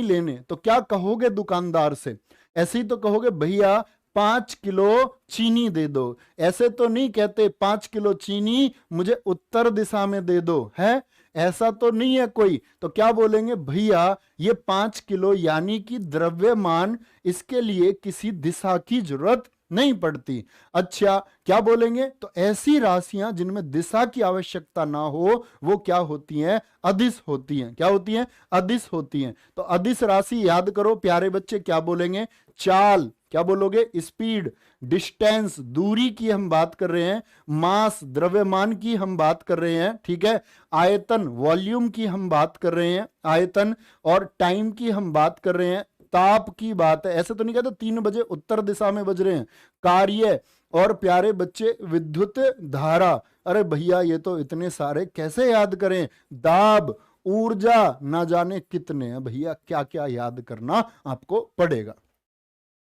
लेने तो क्या कहोगे दुकानदार से, ऐसे ही तो कहोगे भैया 5 किलो चीनी दे दो। ऐसे तो नहीं कहते 5 किलो चीनी मुझे उत्तर दिशा में दे दो, है ऐसा तो नहीं है कोई। तो क्या बोलेंगे, भैया ये 5 किलो यानी कि द्रव्यमान, इसके लिए किसी दिशा की जरूरत नहीं पड़ती। अच्छा, क्या बोलेंगे, तो ऐसी राशियां जिनमें दिशा की आवश्यकता ना हो वो क्या होती हैं, अदिश होती हैं। क्या होती हैं, अदिश होती हैं। तो अदिश राशि याद करो प्यारे बच्चे, क्या बोलेंगे, चाल, क्या बोलोगे, स्पीड, डिस्टेंस, दूरी की हम बात कर रहे हैं, मास, द्रव्यमान की हम बात कर रहे हैं, ठीक है, आयतन, वॉल्यूम की हम बात कर रहे हैं, आयतन, और टाइम की हम बात कर रहे हैं, ताप की बात है। ऐसे तो नहीं कहते 3 बजे उत्तर दिशा में बज रहे हैं, कार्य, और प्यारे बच्चे विद्युत धारा। अरे भैया ये तो इतने सारे कैसे याद करें, दाब, ऊर्जा, ना जाने कितने हैं भैया, क्या क्या याद करना आपको पड़ेगा।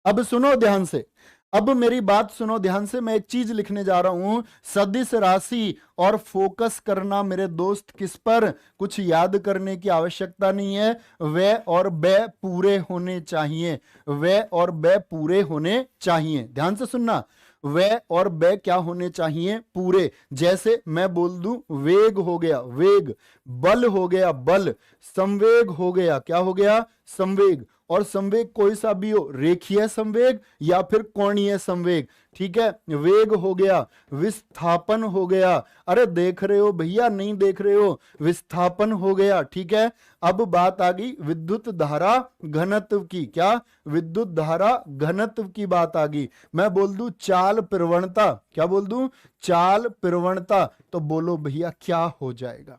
अब सुनो ध्यान से, अब मेरी बात सुनो ध्यान से, मैं एक चीज लिखने जा रहा हूं, सदिश राशि, और फोकस करना मेरे दोस्त किस पर, कुछ याद करने की आवश्यकता नहीं है, वे और बे पूरे होने चाहिए, वे और बे पूरे होने चाहिए। ध्यान से सुनना, वे और बे क्या होने चाहिए, पूरे। जैसे मैं बोल दूं वेग हो गया वेग, बल हो गया बल, संवेग हो गया, क्या हो गया, संवेग। और संवेग कोई सा भी हो, रेखीय संवेग या फिर कोणीय संवेग, ठीक है। वेग हो गया, विस्थापन हो गया, अरे देख रहे हो भैया, नहीं देख रहे हो, विस्थापन हो गया, ठीक है। अब बात आ गई विद्युत धारा घनत्व की, क्या, विद्युत धारा घनत्व की बात आ गई। मैं बोल दूं चाल प्रवणता, क्या बोल दूं, चाल प्रवणता, तो बोलो भैया क्या हो जाएगा।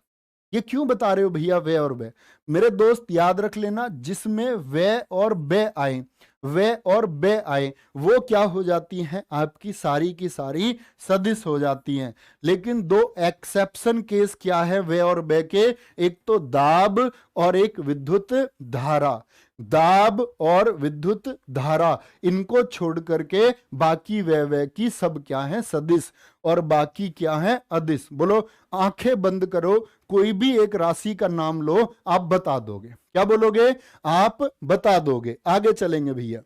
ये क्यों बता रहे हो भैया वे और बे, मेरे दोस्त याद रख लेना, जिसमें वे और बे आए, वे और बे आए, वो क्या हो जाती हैं, आपकी सारी की सारी सदिश हो जाती हैं। लेकिन 2 एक्सेप्शन केस क्या है वे और बे के, एक तो दाब और एक विद्युत धारा। दाब और विद्युत धारा, इनको छोड़ करके बाकी वे की सब क्या है, सदिश, और बाकी क्या है, अदिश। बोलो, आंखें बंद करो, कोई भी एक राशि का नाम लो, आप बता दोगे। क्या बोलोगे, आप बता दोगे। आगे चलेंगे भैया,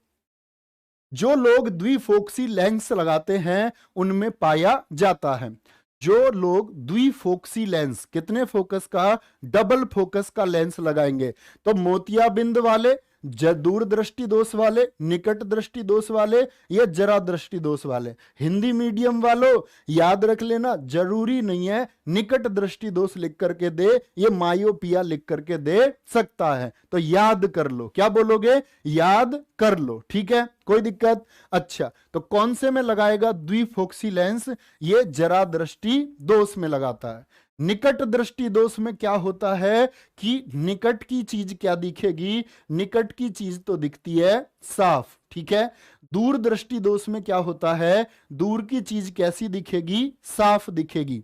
जो लोग द्विफोक्सी लेंस लगाते हैं उनमें पाया जाता है, जो लोग द्विफोक्सी लेंस, कितने फोकस का, डबल फोकस का लेंस लगाएंगे, तो मोतियाबिंद वाले, दूर दृष्टि दोष वाले, निकट दृष्टि दोष वाले, या जरा दृष्टि दोष वाले। हिंदी मीडियम वालों याद रख लेना, जरूरी नहीं है निकट दृष्टि दोष लिख करके दे, ये मायोपिया लिख करके दे सकता है, तो याद कर लो। क्या बोलोगे, याद कर लो, ठीक है, कोई दिक्कत। अच्छा, तो कौन से में लगाएगा द्विफोक्सी लेंस, ये जरा दृष्टि दोष में लगाता है। निकट दृष्टि दोष में क्या होता है कि निकट की चीज क्या दिखेगी, निकट की चीज तो दिखती है साफ, ठीक है। दूर दृष्टि दोष में क्या होता है, दूर की चीज कैसी दिखेगी, साफ दिखेगी।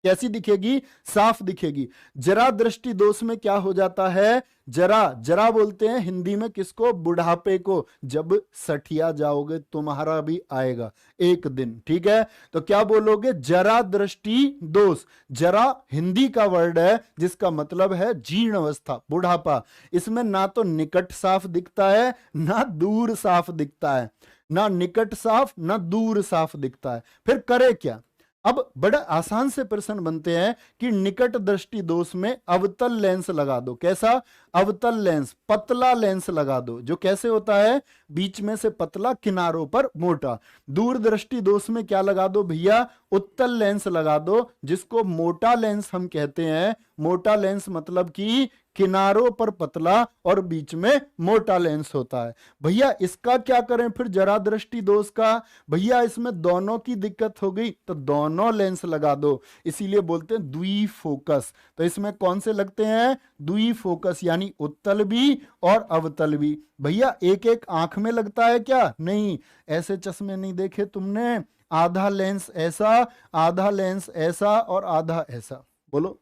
कैसी दिखेगी, साफ दिखेगी। जरा दृष्टि दोष में क्या हो जाता है, जरा, जरा बोलते हैं हिंदी में किसको, बुढ़ापे को। जब सठिया जाओगे तुम्हारा भी आएगा एक दिन, ठीक है। तो क्या बोलोगे, जरा दृष्टि दोष। जरा हिंदी का वर्ड है जिसका मतलब है जीर्ण अवस्था, बुढ़ापा। इसमें ना तो निकट साफ दिखता है, ना दूर साफ दिखता है, ना निकट साफ ना दूर साफ दिखता है। फिर करे क्या। अब बड़ा आसान से प्रश्न बनते हैं कि निकट दृष्टि दोष में अवतल लेंस लगा दो। कैसा, अवतल लेंस, पतला लेंस लगा दो, जो कैसे होता है, बीच में से पतला, किनारों पर मोटा। दूर दृष्टि दोष में क्या लगा दो भैया, उत्तल लेंस लगा दो, जिसको मोटा लेंस हम कहते हैं। मोटा लेंस मतलब कि किनारों पर पतला और बीच में मोटा लेंस होता है। भैया इसका क्या करें फिर, जरा दृष्टि दोष का। भैया इसमें दोनों की दिक्कत हो गई तो दोनों लेंस लगा दो, इसीलिए बोलते हैं द्विफोकस। तो इसमें कौन से लगते हैं, द्विफोकस, यानी उत्तल भी और अवतल भी। भैया एक एक आंख में लगता है क्या, नहीं। ऐसे चश्मे नहीं देखे तुमने, आधा लेंस ऐसा, आधा लेंस ऐसा और आधा ऐसा, बोलो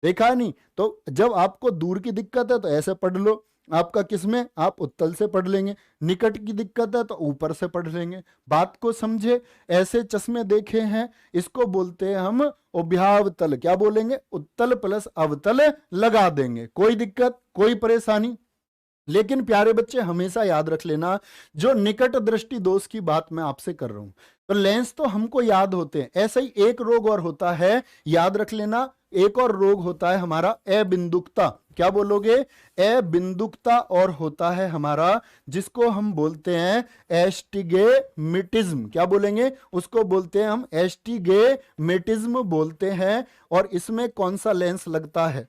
देखा नहीं। तो जब आपको दूर की दिक्कत है तो ऐसे पढ़ लो, आपका किसमें, आप उत्तल से पढ़ लेंगे। निकट की दिक्कत है तो ऊपर से पढ़ लेंगे। बात को समझे, ऐसे चश्मे देखे हैं, इसको बोलते हैं हम उभयावतल। क्या बोलेंगे, उत्तल प्लस अवतल लगा देंगे, कोई दिक्कत कोई परेशानी। लेकिन प्यारे बच्चे हमेशा याद रख लेना, जो निकट दृष्टि दोष की बात मैं आपसे कर रहा हूं, तो लेंस तो हमको याद होते हैं। ऐसा ही एक रोग और होता है, याद रख लेना, एक और रोग होता है हमारा अबिंदुकता। क्या बोलोगे, अबिंदुकता। और होता है हमारा, जिसको हम बोलते हैं एस्टिगमेटिज्म। क्या बोलेंगे, उसको बोलते हैं हम एस्टिगमेटिज्म बोलते हैं। और इसमें कौन सा लेंस लगता है,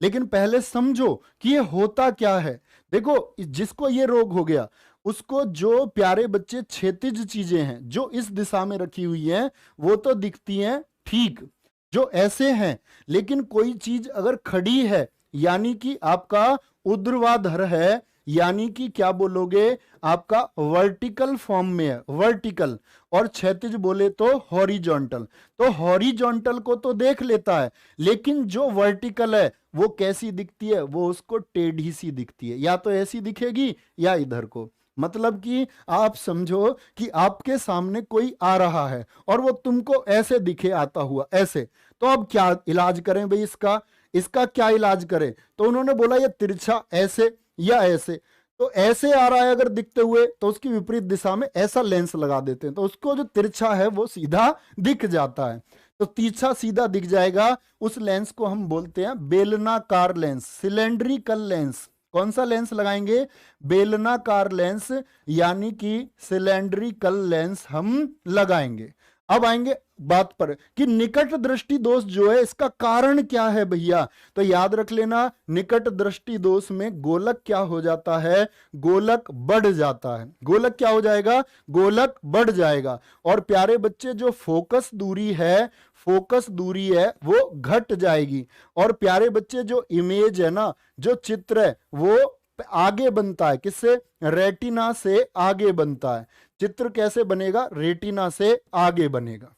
लेकिन पहले समझो कि ये होता क्या है। देखो जिसको ये रोग हो गया, उसको जो प्यारे बच्चे क्षैतिज चीजें हैं जो इस दिशा में रखी हुई हैं वो तो दिखती हैं ठीक, जो ऐसे हैं। लेकिन कोई चीज अगर खड़ी है, यानी कि आपका ऊर्ध्वाधर है, यानी कि क्या बोलोगे, आपका वर्टिकल फॉर्म में है, वर्टिकल। और क्षैतिज बोले तो हॉरिजॉन्टल। तो हॉरिजॉन्टल को तो देख लेता है, लेकिन जो वर्टिकल है वो कैसी दिखती है, वो उसको टेढ़ी सी दिखती है, या तो ऐसी दिखेगी या इधर को। मतलब कि आप समझो कि आपके सामने कोई आ रहा है और वो तुमको ऐसे दिखे आता हुआ, ऐसे। तो अब क्या इलाज करें भाई इसका, इसका क्या इलाज करें। तो उन्होंने बोला ये तिरछा ऐसे या ऐसे। तो ऐसे आ रहा है अगर दिखते हुए, तो उसकी विपरीत दिशा में ऐसा लेंस लगा देते हैं, तो उसको जो तिरछा है वो सीधा दिख जाता है। तो तिरछा सीधा दिख जाएगा, उस लेंस को हम बोलते हैं बेलनाकार लेंस, सिलेंड्रिकल लेंस। कौन सा लेंस लगाएंगे, बेलनाकार लेंस, यानी कि सिलेंड्रिकल लेंस हम लगाएंगे। अब आएंगे बात पर कि निकट दृष्टि दोष जो है इसका कारण क्या है भैया। तो याद रख लेना, निकट दृष्टि दोष में गोलक क्या हो जाता है, गोलक बढ़ जाता है। गोलक क्या हो जाएगा, गोलक बढ़ जाएगा। और प्यारे बच्चे जो फोकस दूरी है, फोकस दूरी है वो घट जाएगी। और प्यारे बच्चे जो इमेज है ना, जो चित्र है वो आगे बनता है, किससे, रेटिना से आगे बनता है। चित्र कैसे बनेगा, रेटिना से आगे बनेगा।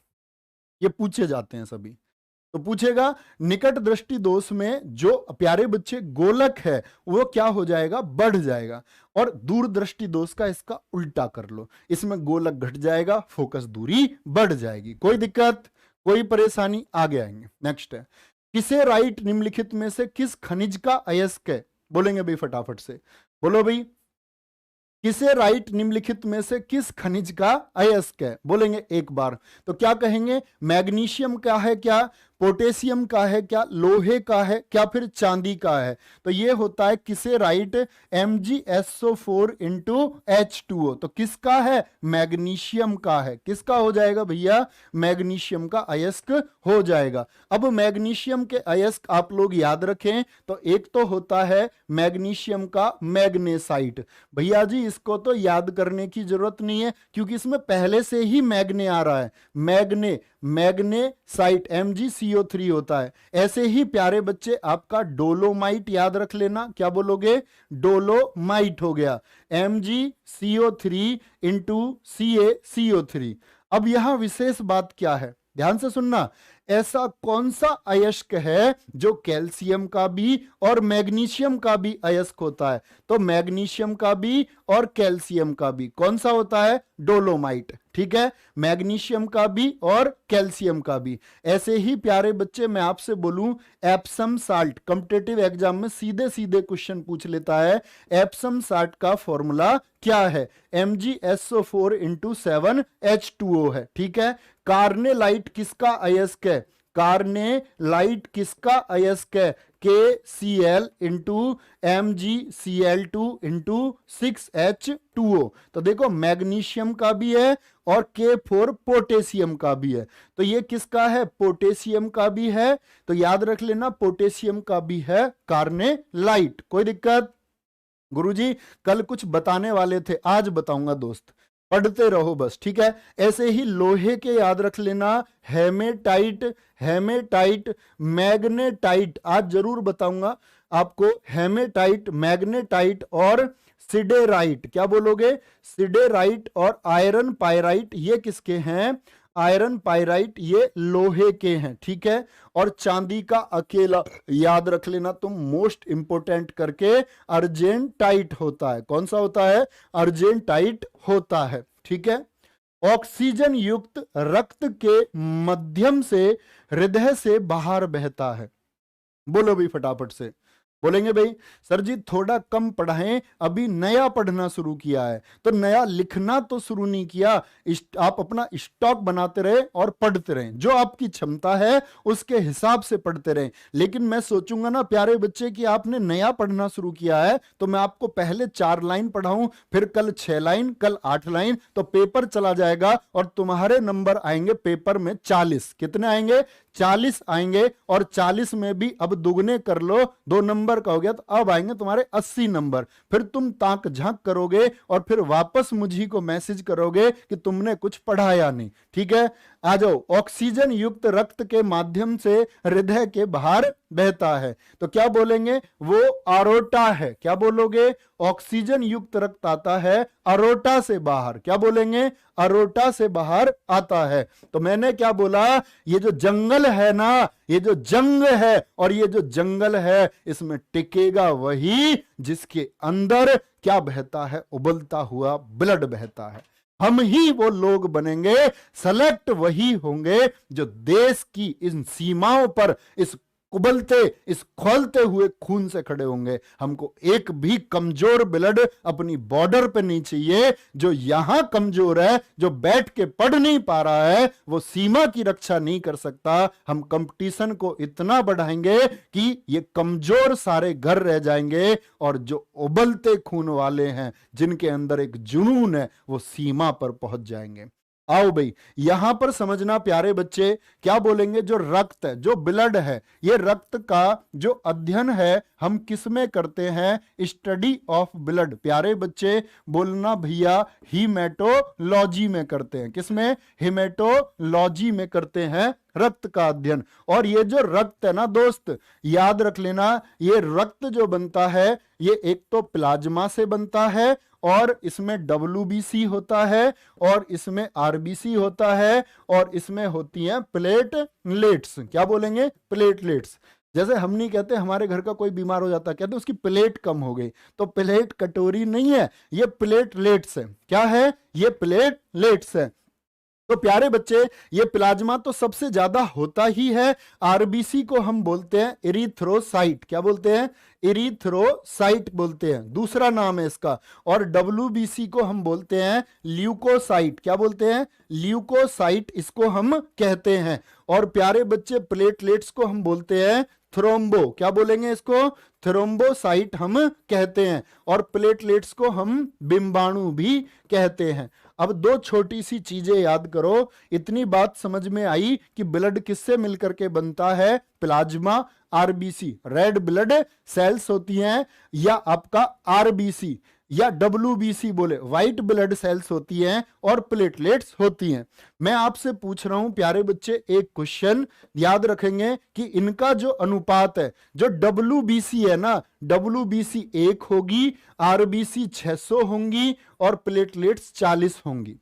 ये पूछे जाते हैं सभी, तो पूछेगा निकट दृष्टि दोष में जो प्यारे बच्चे गोलक है वो क्या हो जाएगा, बढ़ जाएगा। और दूर दृष्टि दोष का इसका उल्टा कर लो, इसमें गोलक घट जाएगा, फोकस दूरी बढ़ जाएगी। कोई दिक्कत कोई परेशानी, आगे आएंगे। नेक्स्ट है, किसे राइट निम्नलिखित में से किस खनिज का अयस्क है। बोलेंगे भाई फटाफट से, बोलो भाई, किसे राइट निम्नलिखित में से किस खनिज का अयस्क है। बोलेंगे एक बार, तो क्या कहेंगे, मैग्नीशियम का है क्या, पोटेशियम का है क्या, लोहे का है क्या, फिर चांदी का है। तो ये होता है किसे राइट, MgSO4 इंटू H2O। तो किसका है, मैग्नीशियम का है। किसका हो जाएगा भैया, मैग्नीशियम का अयस्क हो जाएगा। अब मैग्नीशियम के अयस्क आप लोग याद रखें, तो एक तो होता है मैग्नीशियम का मैग्नेसाइट। भैया जी इसको तो याद करने की जरूरत नहीं है, क्योंकि इसमें पहले से ही मैग्ने आ रहा है। मैग्ने, मैग्नेसाइट, MgCO MgCO3 होता है। ऐसे ही प्यारे बच्चे आपका डोलोमाइट याद रख लेना, क्या बोलोगे? डोलोमाइट हो गया, MgCO3 इंटू CaCO3। अब यहां विशेष बात क्या है, ध्यान से सुनना। ऐसा कौन सा अयस्क है जो कैल्शियम का भी और मैग्नीशियम का भी अयस्क होता है? तो मैग्नीशियम का भी और कैल्शियम का भी कौन सा होता है? डोलोमाइट। ठीक है, मैग्नीशियम का भी और कैल्शियम का भी। ऐसे ही प्यारे बच्चे मैं आपसे बोलूं, एप्सम साल्ट कॉम्पिटिटिव एग्जाम में सीधे सीधे क्वेश्चन पूछ लेता है। एप्सम साल्ट का फॉर्मूला क्या है? MgSO4 इंटू 7H2O है। ठीक है, कार्नेलाइट किसका अयस्क है? कार्नेलाइट किसका अयस्क है? KCl into MgCl2 into 6H2O। तो देखो मैग्नीशियम का भी है और K4 पोटेशियम का भी है। तो ये किसका है? पोटेशियम का भी है। तो याद रख लेना पोटेशियम का भी है कार्नेलाइट। कोई दिक्कत? गुरुजी कल कुछ बताने वाले थे, आज बताऊंगा दोस्त, पढ़ते रहो बस। ठीक है, ऐसे ही लोहे के याद रख लेना, हेमेटाइट, हेमेटाइट, मैग्नेटाइट, आज जरूर बताऊंगा आपको। हेमेटाइट, मैग्नेटाइट और सिडेराइट, क्या बोलोगे? सिडेराइट और आयरन पायराइट, ये किसके हैं? आयरन पायराइट ये लोहे के हैं। ठीक है, और चांदी का अकेला याद रख लेना तुम, मोस्ट इंपोर्टेंट करके, अर्जेंटाइट होता है। कौन सा होता है? अर्जेंटाइट होता है। ठीक है, ऑक्सीजन युक्त रक्त के माध्यम से हृदय से बाहर बहता है। बोलो भी फटाफट से, बोलेंगे भाई सर जी थोड़ा कम पढ़ाएं, अभी नया पढ़ना शुरू किया है, तो नया लिखना तो शुरू नहीं किया। आप अपना स्टॉक बनाते रहे और पढ़ते रहे, जो आपकी क्षमता है उसके हिसाब से पढ़ते रहे। लेकिन मैं सोचूंगा ना प्यारे बच्चे कि आपने नया पढ़ना शुरू किया है, तो मैं आपको पहले 4 लाइन पढ़ाऊं, फिर कल 6 लाइन, कल 8 लाइन, तो पेपर चला जाएगा और तुम्हारे नंबर आएंगे पेपर में 40। कितने आएंगे? 40 आएंगे। और 40 में भी अब दुगने कर लो, 2 नंबर का हो गया, तो अब आएंगे तुम्हारे 80 नंबर। फिर तुम ताक झांक करोगे और फिर वापस मुझी को मैसेज करोगे कि तुमने कुछ पढ़ाया नहीं। ठीक है, आ जाओ। ऑक्सीजन युक्त रक्त के माध्यम से हृदय के बाहर बहता है, तो क्या बोलेंगे? वो अरोटा है। क्या बोलोगे? ऑक्सीजन युक्त रक्त आता है अरोटा से बाहर। क्या बोलेंगे? अरोटा से बाहर आता है। तो मैंने क्या बोला? ये जो जंगल है ना, ये जो जंग है, और ये जो जंगल है, इसमें टिकेगा वही जिसके अंदर क्या बहता है? उबलता हुआ ब्लड बहता है। हम ही वो लोग बनेंगे, सेलेक्ट वही होंगे जो देश की इन सीमाओं पर इस उबलते, इस खौलते हुए खून से खड़े होंगे। हमको एक भी कमजोर ब्लड अपनी बॉर्डर पे नहीं चाहिए। जो यहां कमजोर है, जो बैठ के पढ़ नहीं पा रहा है, वो सीमा की रक्षा नहीं कर सकता। हम कंपटीशन को इतना बढ़ाएंगे कि ये कमजोर सारे घर रह जाएंगे, और जो उबलते खून वाले हैं, जिनके अंदर एक जुनून है, वो सीमा पर पहुंच जाएंगे। आओ भाई, यहां पर समझना प्यारे बच्चे, क्या बोलेंगे? जो रक्त है, जो ब्लड है, ये रक्त का जो अध्ययन है हम किस में करते हैं? Study of blood. प्यारे बच्चे बोलना भैया, हीमेटोलॉजी में करते हैं। किस में? हीमेटोलॉजी में करते हैं रक्त का अध्ययन। और ये जो रक्त है ना दोस्त, याद रख लेना, ये रक्त जो बनता है, ये एक तो प्लाज्मा से बनता है, और इसमें WBC होता है, और इसमें RBC होता है, और इसमें होती हैं प्लेटलेट्स। क्या बोलेंगे? प्लेटलेट्स। जैसे हम नहीं कहते हमारे घर का कोई बीमार हो जाता, कहते उसकी प्लेट कम हो गई, तो प्लेट कटोरी नहीं है, ये प्लेटलेट्स है। क्या है? ये प्लेटलेट्स है। तो प्यारे बच्चे, ये प्लाज्मा तो सबसे ज्यादा होता ही है। आरबीसी को हम बोलते हैं इरिथ्रोसाइट। क्या बोलते हैं? इरिथ्रोसाइट बोलते हैं, दूसरा नाम है इसका। और डब्ल्यूबीसी को हम बोलते हैं ल्यूकोसाइट। क्या बोलते हैं? ल्यूकोसाइट इसको हम कहते हैं। और प्यारे बच्चे, प्लेटलेट्स को हम बोलते हैं थ्रोम्बो। क्या बोलेंगे इसको? थ्रोम्बोसाइट हम कहते हैं। और प्लेटलेट्स को हम बिंबाणु भी कहते हैं। अब 2 छोटी सी चीजें याद करो। इतनी बात समझ में आई कि ब्लड किससे मिलकर के बनता है? Plasma, RBC, red blood cells होती हैं, या आपका आरबीसी। या WBC बोले, व्हाइट ब्लड सेल्स होती हैं और प्लेटलेट्स होती हैं। मैं आपसे पूछ रहा हूं प्यारे बच्चे, एक क्वेश्चन याद रखेंगे कि इनका जो अनुपात है, जो WBC है ना, WBC 1 होगी, RBC 600 होंगी और प्लेटलेट्स 40 होंगी।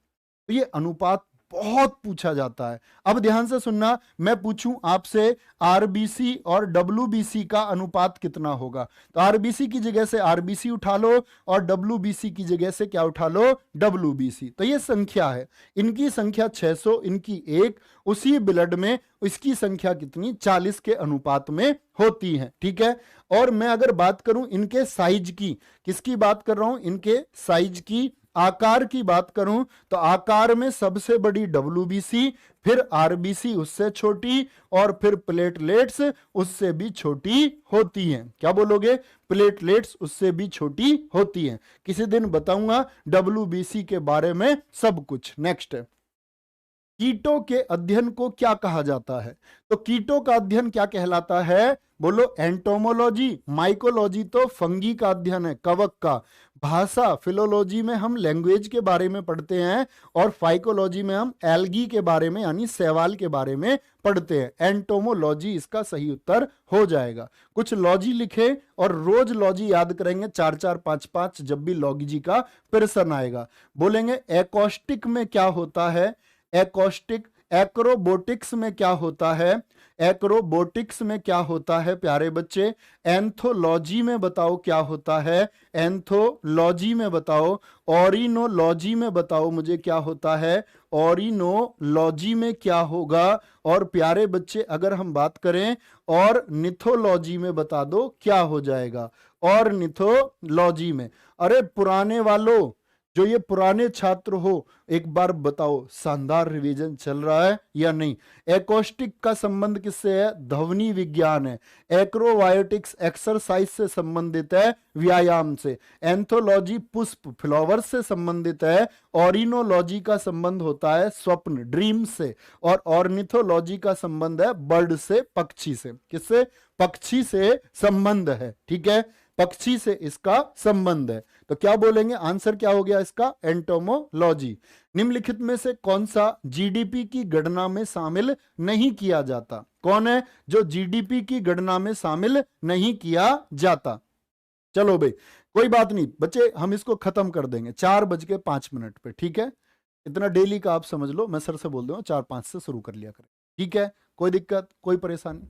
तो ये अनुपात बहुत पूछा जाता है। अब ध्यान से सुनना, मैं पूछूं आपसे आरबीसी और डब्ल्यूबीसी का अनुपात कितना होगा, तो आरबीसी की जगह से आरबीसी उठा लो और डब्ल्यूबीसी की जगह से क्या उठा लो, डब्ल्यूबीसी। तो ये संख्या है, इनकी संख्या 600, इनकी 1, उसी ब्लड में इसकी संख्या कितनी, 40 के अनुपात में होती है। ठीक है। और मैं अगर बात करूं इनके साइज की, किसकी बात कर रहा हूं, इनके साइज की, आकार की बात करूं, तो आकार में सबसे बड़ी WBC, फिर RBC उससे छोटी, और फिर प्लेटलेट्स उससे भी छोटी होती हैं। क्या बोलोगे, प्लेटलेट्स उससे भी छोटी होती हैं। किसी दिन बताऊंगा WBC के बारे में सब कुछ। नेक्स्ट, कीटों के अध्ययन को क्या कहा जाता है, तो कीटों का अध्ययन क्या कहलाता है, बोलो एंटोमोलॉजी। माइकोलॉजी तो फंगी का अध्ययन है, कवक का। भाषा, फिलोलॉजी में हम लैंग्वेज के बारे में पढ़ते हैं, और फाइकोलॉजी में हम एल्गी के बारे में यानी शैवाल के बारे में पढ़ते हैं। एंटोमोलॉजी इसका सही उत्तर हो जाएगा। कुछ लॉजी लिखे और रोज लॉजी याद करेंगे, 4-4, 5-5, जब भी लॉजी का प्रश्न आएगा। बोलेंगे एकॉस्टिक में क्या होता है, एकॉस्टिक। एक्रोबोटिक्स में क्या होता है, एक्रोबोटिक्स में क्या होता है प्यारे बच्चे। एंथोलॉजी में बताओ क्या होता है, एंथोलॉजी में बताओ। ऑरिनोलॉजी में बताओ मुझे क्या होता है, ऑरिनोलॉजी में क्या होगा। और प्यारे बच्चे अगर हम बात करें ऑर्निथोलॉजी में बता दो क्या हो जाएगा, ऑर्निथोलॉजी में। अरे पुराने वालों, जो ये पुराने छात्र हो, एक बार बताओ शानदार रिवीजन चल रहा है या नहीं। एकॉस्टिक का संबंध किससे है, ध्वनि विज्ञान है। एक्रोबायोटिक्स एक्सरसाइज से संबंधित है, व्यायाम से। एंथोलॉजी पुष्प, फ्लावर्स से संबंधित है। ऑरिनोलॉजी का संबंध होता है स्वप्न, ड्रीम से। और ऑर्निथोलॉजी का संबंध है बर्ड से, पक्षी से। किससे, पक्षी से संबंध है। ठीक है, पक्षी से इसका संबंध है। तो क्या बोलेंगे, आंसर क्या हो गया इसका, एंटोमोलॉजी। निम्नलिखित में से कौन सा जीडीपी की गणना में शामिल नहीं किया जाता, कौन है जो जीडीपी की गणना में शामिल नहीं किया जाता। चलो भाई कोई बात नहीं बच्चे, हम इसको खत्म कर देंगे 4:05 पे। ठीक है, इतना डेली का आप समझ लो, मैं सर से बोल दूंगा 4-5 से शुरू कर लिया करें। ठीक है, कोई दिक्कत, कोई परेशानी।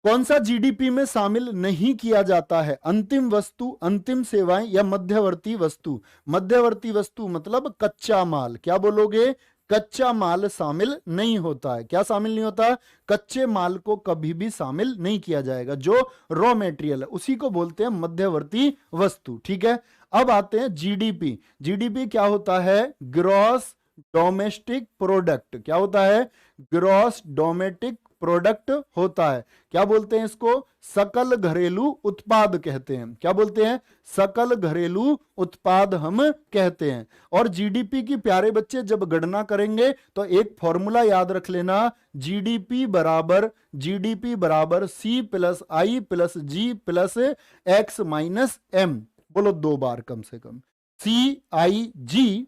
कौन सा जीडीपी में शामिल नहीं किया जाता है, अंतिम वस्तु, अंतिम सेवाएं या मध्यवर्ती वस्तु। मध्यवर्ती वस्तु मतलब कच्चा माल। क्या बोलोगे, कच्चा माल शामिल नहीं होता है। क्या शामिल नहीं होता, कच्चे माल को कभी भी शामिल नहीं किया जाएगा। जो रॉ मेटेरियल है उसी को बोलते हैं मध्यवर्ती वस्तु। ठीक है, अब आते हैं जीडीपी। जीडीपी क्या होता है, ग्रॉस डोमेस्टिक प्रोडक्ट। क्या होता है, ग्रॉस डोमेस्टिक प्रोडक्ट होता है। क्या बोलते हैं इसको, सकल घरेलू उत्पाद कहते हैं। क्या बोलते हैं, सकल घरेलू उत्पाद हम कहते हैं। और जीडीपी की प्यारे बच्चे जब गणना करेंगे तो एक फॉर्मूला याद रख लेना, जीडीपी बराबर C + I + G + X - M। बोलो 2 बार कम से कम, CIG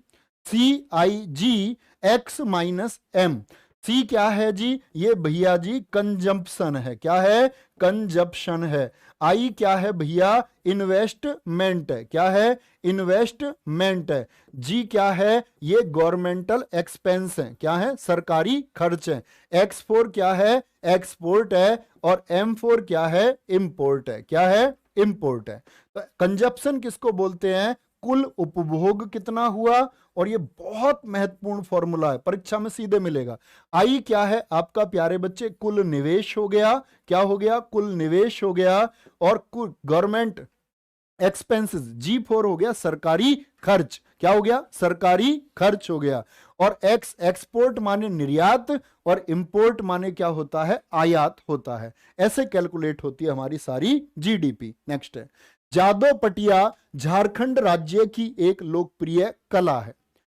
X - M। सी क्या है जी, ये भैया जी कंजम्पशन है। क्या है, कंजप्शन है। आई क्या है भैया, इन्वेस्टमेंट है। क्या है, इन्वेस्टमेंट है। जी क्या है, ये गवर्नमेंटल एक्सपेंस है। क्या है, सरकारी खर्च है। X4 क्या है, एक्सपोर्ट है। और M4 क्या है, इंपोर्ट है। क्या है, इंपोर्ट है। तो कंजप्शन किसको बोलते हैं, कुल उपभोग कितना हुआ। और ये बहुत महत्वपूर्ण फॉर्मूला है, परीक्षा में सीधे मिलेगा। आई क्या है आपका प्यारे बच्चे, कुल निवेश हो गया। क्या हो गया, कुल निवेश हो गया। और कुल गवर्नमेंट एक्सपेंसेस, G4 हो गया सरकारी खर्च। क्या हो गया, सरकारी खर्च हो गया। और एक्स, एक्सपोर्ट माने निर्यात, और इंपोर्ट माने क्या होता है, आयात होता है। ऐसे कैलकुलेट होती है हमारी सारी जीडीपी। नेक्स्ट है, जादव पटिया झारखंड राज्य की एक लोकप्रिय कला है।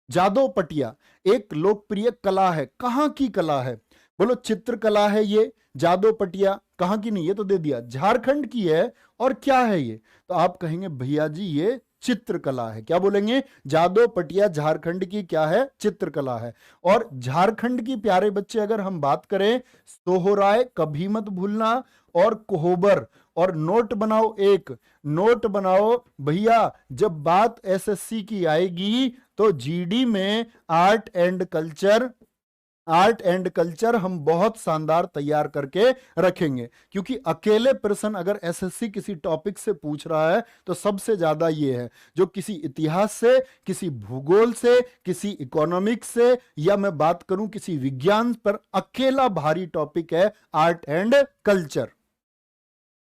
जादव पटिया एक लोकप्रिय कला है, कहां की कला है, बोलो चित्रकला है ये। जादव पटिया कहां की नहीं, ये तो दे दिया, झारखंड की है। और क्या है ये, तो आप कहेंगे भैया जी ये चित्रकला है। क्या बोलेंगे? जादव पटिया झारखंड की क्या है? चित्रकला है। और झारखंड की प्यारे बच्चे अगर हम बात करें, सोहराय कभी मत भूलना, और कोहबर, और नोट बनाओ, एक नोट बनाओ भैया, जब बात एसएससी की आएगी तो जीडी में आर्ट एंड कल्चर हम बहुत शानदार तैयार करके रखेंगे, क्योंकि अकेले प्रश्न अगर एसएससी किसी टॉपिक से पूछ रहा है तो सबसे ज्यादा ये है, जो किसी इतिहास से, किसी भूगोल से, किसी इकोनॉमिक्स से, या मैं बात करूं किसी विज्ञान पर, अकेला भारी टॉपिक है आर्ट एंड कल्चर।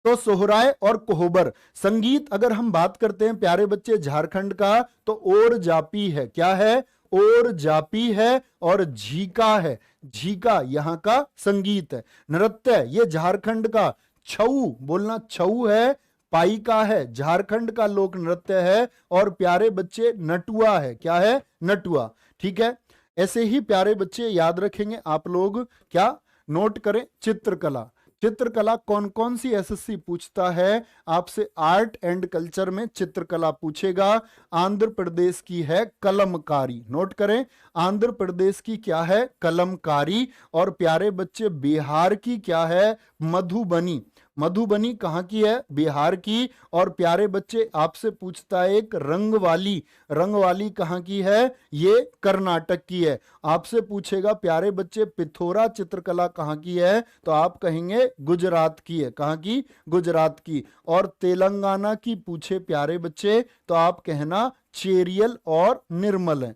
तो सोहराय और कोहबर। संगीत अगर हम बात करते हैं प्यारे बच्चे झारखंड का, तो ओर जापी है। क्या है? ओर जापी है, और झीका है। झीका यहां का संगीत है। नृत्य ये झारखंड का छऊ, बोलना छऊ है, पाई का है, झारखंड का लोक नृत्य है। और प्यारे बच्चे नटुआ है। क्या है? नटुआ। ठीक है, ऐसे ही प्यारे बच्चे याद रखेंगे आप लोग, क्या नोट करें? चित्रकला। चित्रकला कौन कौन सी एसएससी पूछता है आपसे? आर्ट एंड कल्चर में चित्रकला पूछेगा। आंध्र प्रदेश की है कलमकारी। नोट करें, आंध्र प्रदेश की क्या है? कलमकारी। और प्यारे बच्चे बिहार की क्या है? मधुबनी। मधुबनी कहाँ की है? बिहार की। और प्यारे बच्चे आपसे पूछता है एक रंगवाली। रंगवाली कहाँ की है? ये कर्नाटक की है। आपसे पूछेगा प्यारे बच्चे पिथोरा चित्रकला कहाँ की है? तो आप कहेंगे गुजरात की है। कहाँ की? गुजरात की। और तेलंगाना की पूछे प्यारे बच्चे तो आप कहना चेरियल और निर्मल है।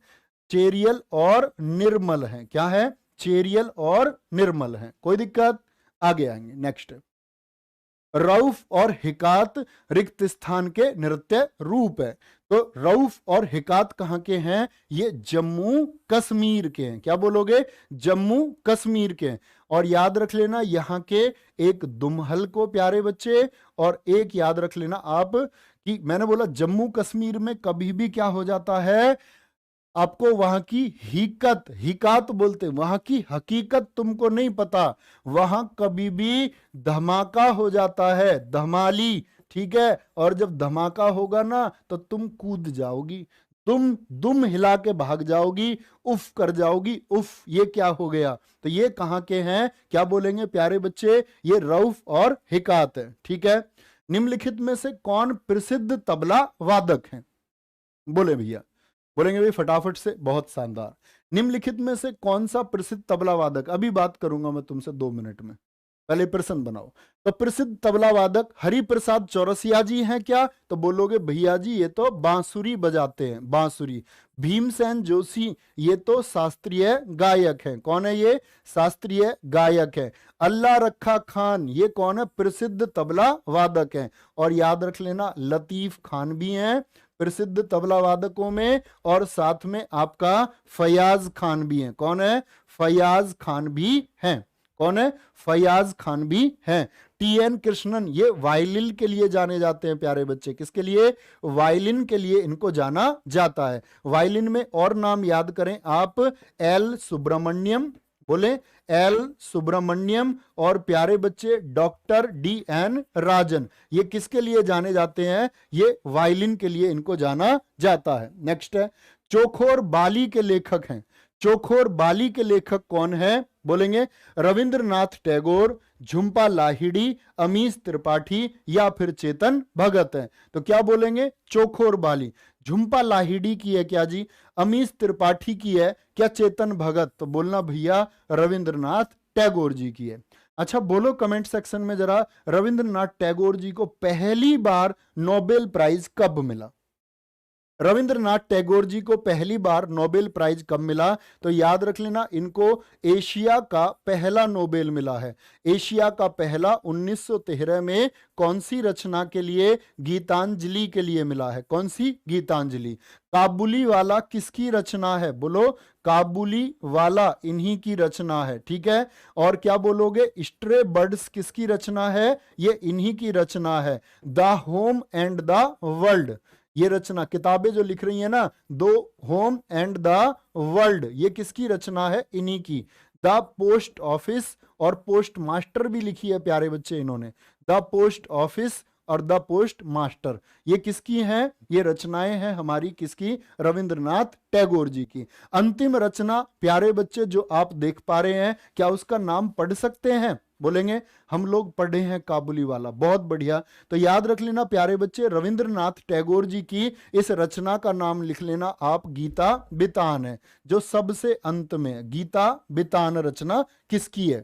चेरियल और निर्मल है। क्या है? चेरियल और निर्मल है। कोई दिक्कत? आगे आएंगे, नेक्स्ट। रऊफ और हिकात रिक्त स्थान के नृत्य रूप है। तो रऊफ और हिकात कहां के हैं? ये जम्मू कश्मीर के हैं। क्या बोलोगे? जम्मू कश्मीर के हैं। और याद रख लेना यहां के एक दुम्हल को प्यारे बच्चे, और एक याद रख लेना आप कि मैंने बोला जम्मू कश्मीर में कभी भी क्या हो जाता है, आपको वहां की हिकात बोलते हैं, वहां की हकीकत तुमको नहीं पता। वहां कभी भी धमाका हो जाता है, धमाली। ठीक है, और जब धमाका होगा ना तो तुम कूद जाओगी, तुम दुम हिला के भाग जाओगी, उफ कर जाओगी, उफ ये क्या हो गया। तो ये कहां के हैं? क्या बोलेंगे प्यारे बच्चे? ये रऊफ और हिकात है। ठीक है, निम्नलिखित में से कौन प्रसिद्ध तबला वादक हैं? बोले भैया, बोलेंगे भाई फटाफट से, बहुत शानदार। निम्नलिखित में से कौन सा प्रसिद्ध तबला वादक, अभी बात करूंगा मैं तुमसे 2 मिनट में, पहले प्रश्न बनाओ। तो प्रसिद्ध तबला वादक हरि प्रसाद चौरसिया जी हैं क्या? तो बोलोगे भैया जी ये तो बांसुरी बजाते हैं, बांसुरी। भीमसेन जोशी ये तो शास्त्रीय गायक हैं। कौन है ये? शास्त्रीय गायक है। अल्लाह रखा खान ये कौन है? प्रसिद्ध तबला वादक हैं। और याद रख लेना लतीफ खान भी हैं प्रसिद्ध तबला वादकों में, और साथ में आपका फयाज खान भी हैं। कौन है? फयाज खान भी हैं। कौन है? फयाज खान भी हैं। टीएन कृष्णन ये वायलिन के लिए जाने जाते हैं प्यारे बच्चे। किसके लिए? वायलिन के लिए इनको जाना जाता है। वायलिन में और नाम याद करें आप, एल सुब्रमण्यम, बोले एल सुब्रमण्यम। और प्यारे बच्चे डॉक्टर डी एन राजन, ये किसके लिए जाने जाते हैं? ये वायलिन के लिए इनको जाना जाता है। नेक्स्ट है, चोखोर बाली के लेखक हैं। चोखोर बाली के लेखक कौन है? बोलेंगे रविंद्रनाथ टैगोर, झुम्पा लाहिड़ी, अमीश त्रिपाठी, या फिर चेतन भगत है। तो क्या बोलेंगे? चोखोर बाली। झुम्पा लाहिड़ी की है क्या जी? अमीश त्रिपाठी की है क्या? चेतन भगत? तो बोलना भैया रविंद्रनाथ टैगोर जी की है। अच्छा बोलो कमेंट सेक्शन में जरा, रविंद्रनाथ टैगोर जी को पहली बार नोबेल प्राइज कब मिला? रविंद्रनाथ टैगोर जी को पहली बार नोबेल प्राइज कब मिला? तो याद रख लेना इनको एशिया का पहला नोबेल मिला है। एशिया का पहला 1913 में कौन सी रचना के लिए? गीतांजलि के लिए मिला है। कौन सी? गीतांजलि। काबुली वाला किसकी रचना है? बोलो काबुली वाला इन्हीं की रचना है। ठीक है, और क्या बोलोगे? स्ट्रे बर्ड्स किसकी रचना है? ये इन्हीं की रचना है। The home and the world, ये रचना, किताबें जो लिख रही है ना, दो होम एंड द वर्ल्ड, ये किसकी रचना है? इन्हीं की। द पोस्ट ऑफिस और पोस्ट मास्टर भी लिखी है प्यारे बच्चे इन्होंने। द पोस्ट ऑफिस और द पोस्ट मास्टर, ये किसकी हैं? ये रचनाएं हैं हमारी किसकी? रविंद्रनाथ टैगोर जी की। अंतिम रचना प्यारे बच्चे जो आप देख पा रहे हैं, क्या उसका नाम पढ़ सकते हैं? बोलेंगे हम लोग पढ़े हैं काबुली वाला। बहुत बढ़िया। तो याद रख लेना प्यारे बच्चे, रविंद्रनाथ टैगोर जी की इस रचना का नाम लिख लेना आप, गीता बितान है, जो सबसे अंत में है। गीता बितान रचना किसकी है?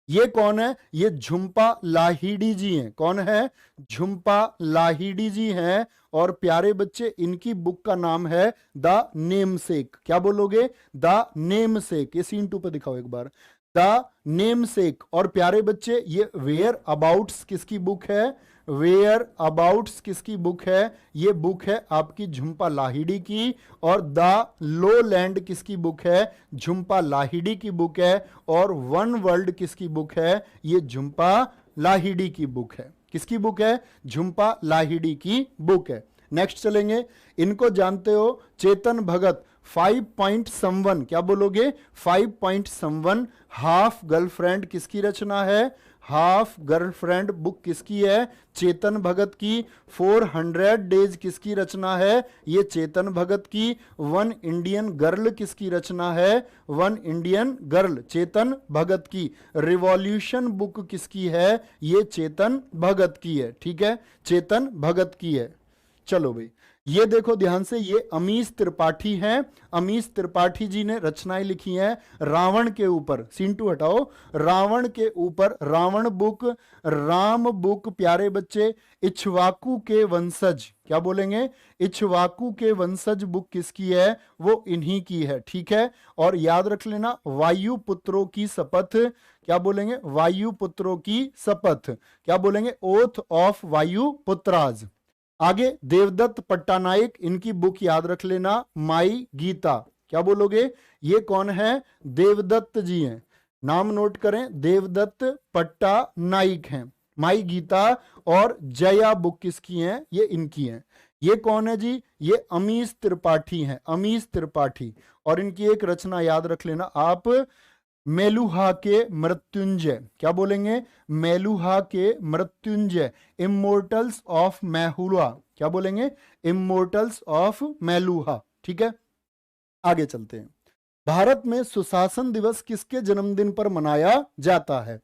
ये कौन है? ये झुंपा लाहिड़ी जी हैं। कौन है? झुंपा लाहिड़ी जी हैं। और प्यारे बच्चे इनकी बुक का नाम है द नेमसेक। क्या बोलोगे? The namesake. ये सीन 2 पे दिखाओ एक बार, द नेमसेक। और प्यारे बच्चे ये वेयर अबाउट्स किसकी बुक है? वेयर अबाउट्स किसकी बुक है? ये बुक है आपकी झुंपा लाहिड़ी की। और द लो लैंड किसकी बुक है? झुंपा लाहिड़ी की बुक है। और वन वर्ल्ड किसकी बुक है? ये झुंपा लाहिड़ी की बुक है। किसकी बुक है? झुंपा लाहिड़ी की बुक है। नेक्स्ट चलेंगे, इनको जानते हो, चेतन भगत 5.1। क्या बोलोगे? 5.1। हाफ गर्लफ्रेंड किसकी रचना है? हाफ गर्लफ्रेंड बुक किसकी है? चेतन भगत की। 400 डेज किसकी रचना है? ये चेतन भगत की। वन इंडियन गर्ल किसकी रचना है? One Indian girl Chetan Bhagat की। रिवॉल्यूशन बुक किसकी है? ये चेतन भगत की है। ठीक है, चेतन भगत की है। चलो भाई, ये देखो ध्यान से, ये अमीश त्रिपाठी हैं। अमीश त्रिपाठी जी ने रचनाएं लिखी हैं रावण के ऊपर। सीन 2 हटाओ। रावण के ऊपर रावण बुक, राम बुक प्यारे बच्चे। इक्ष्वाकु के वंशज, क्या बोलेंगे? इक्ष्वाकु के वंशज बुक किसकी है? वो इन्हीं की है। ठीक है, और याद रख लेना वायु पुत्रों की शपथ। क्या बोलेंगे? वायु पुत्रों की शपथ। क्या बोलेंगे? ओथ ऑफ वायु पुत्राज। आगे देवदत्त पट्टानायक, इनकी बुक याद रख लेना माई गीता। क्या बोलोगे? ये कौन है? देवदत्त जी हैं। नाम नोट करें, देवदत्त पट्टानायक हैं। माई गीता और जया बुक किसकी हैं? ये इनकी हैं। ये कौन है जी? ये अमीश त्रिपाठी हैं। अमीश त्रिपाठी। और इनकी एक रचना याद रख लेना आप, मेलुहा के मृत्युंजय। क्या बोलेंगे? मेलुहा के मृत्युंजय, इमोर्टल्स ऑफ मेहुला। क्या बोलेंगे? Immortals of Meluha. ठीक है, आगे चलते हैं। भारत में सुशासन दिवस किसके जन्मदिन पर मनाया जाता है?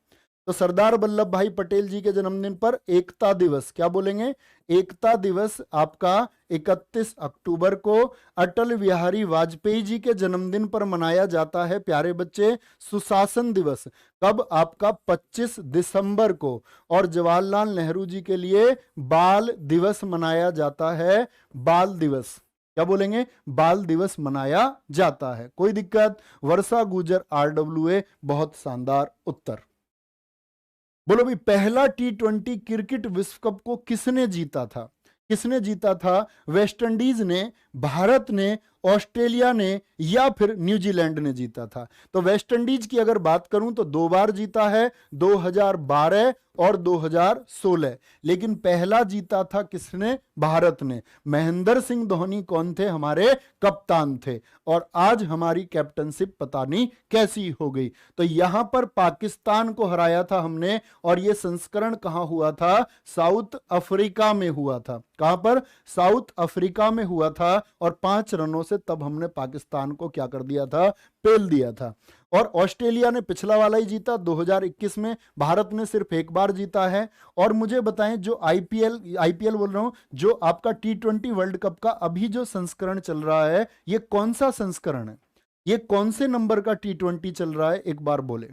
तो सरदार वल्लभ भाई पटेल जी के जन्मदिन पर एकता दिवस। क्या बोलेंगे? एकता दिवस आपका 31 अक्टूबर को। अटल बिहारी वाजपेयी जी के जन्मदिन पर मनाया जाता है प्यारे बच्चे सुशासन दिवस। कब? आपका 25 दिसंबर को। और जवाहरलाल नेहरू जी के लिए बाल दिवस मनाया जाता है। बाल दिवस। क्या बोलेंगे? बाल दिवस मनाया जाता है। कोई दिक्कत? वर्षा गुजर RWA, बहुत शानदार उत्तर। बोलो भाई, पहला T20 क्रिकेट विश्व कप को किसने जीता था? किसने जीता था? वेस्ट इंडीज ने, भारत ने, ऑस्ट्रेलिया ने, या फिर न्यूजीलैंड ने जीता था? तो वेस्ट इंडीज की अगर बात करूं तो 2 बार जीता है, 2012 और 2016। लेकिन पहला जीता था किसने? भारत ने। महेंद्र सिंह धोनी कौन थे? हमारे कप्तान थे। और आज हमारी कैप्टनशिप पता नहीं कैसी हो गई। तो यहां पर पाकिस्तान को हराया था हमने। और यह संस्करण कहां हुआ था? साउथ अफ्रीका में हुआ था। कहां पर? साउथ अफ्रीका में हुआ था। और 5 रनों से तब हमने पाकिस्तान को क्या कर दिया था? पेल दिया था। और ऑस्ट्रेलिया ने पिछला वाला ही जीता 2021 में। भारत ने सिर्फ एक बार जीता है। और मुझे बताएं, जो आईपीएल बोल रहा हूं, जो आपका T20 वर्ल्ड कप का अभी जो संस्करण चल रहा है, ये कौन सा संस्करण है? ये कौन से नंबर का T20 चल रहा है? एक बार बोले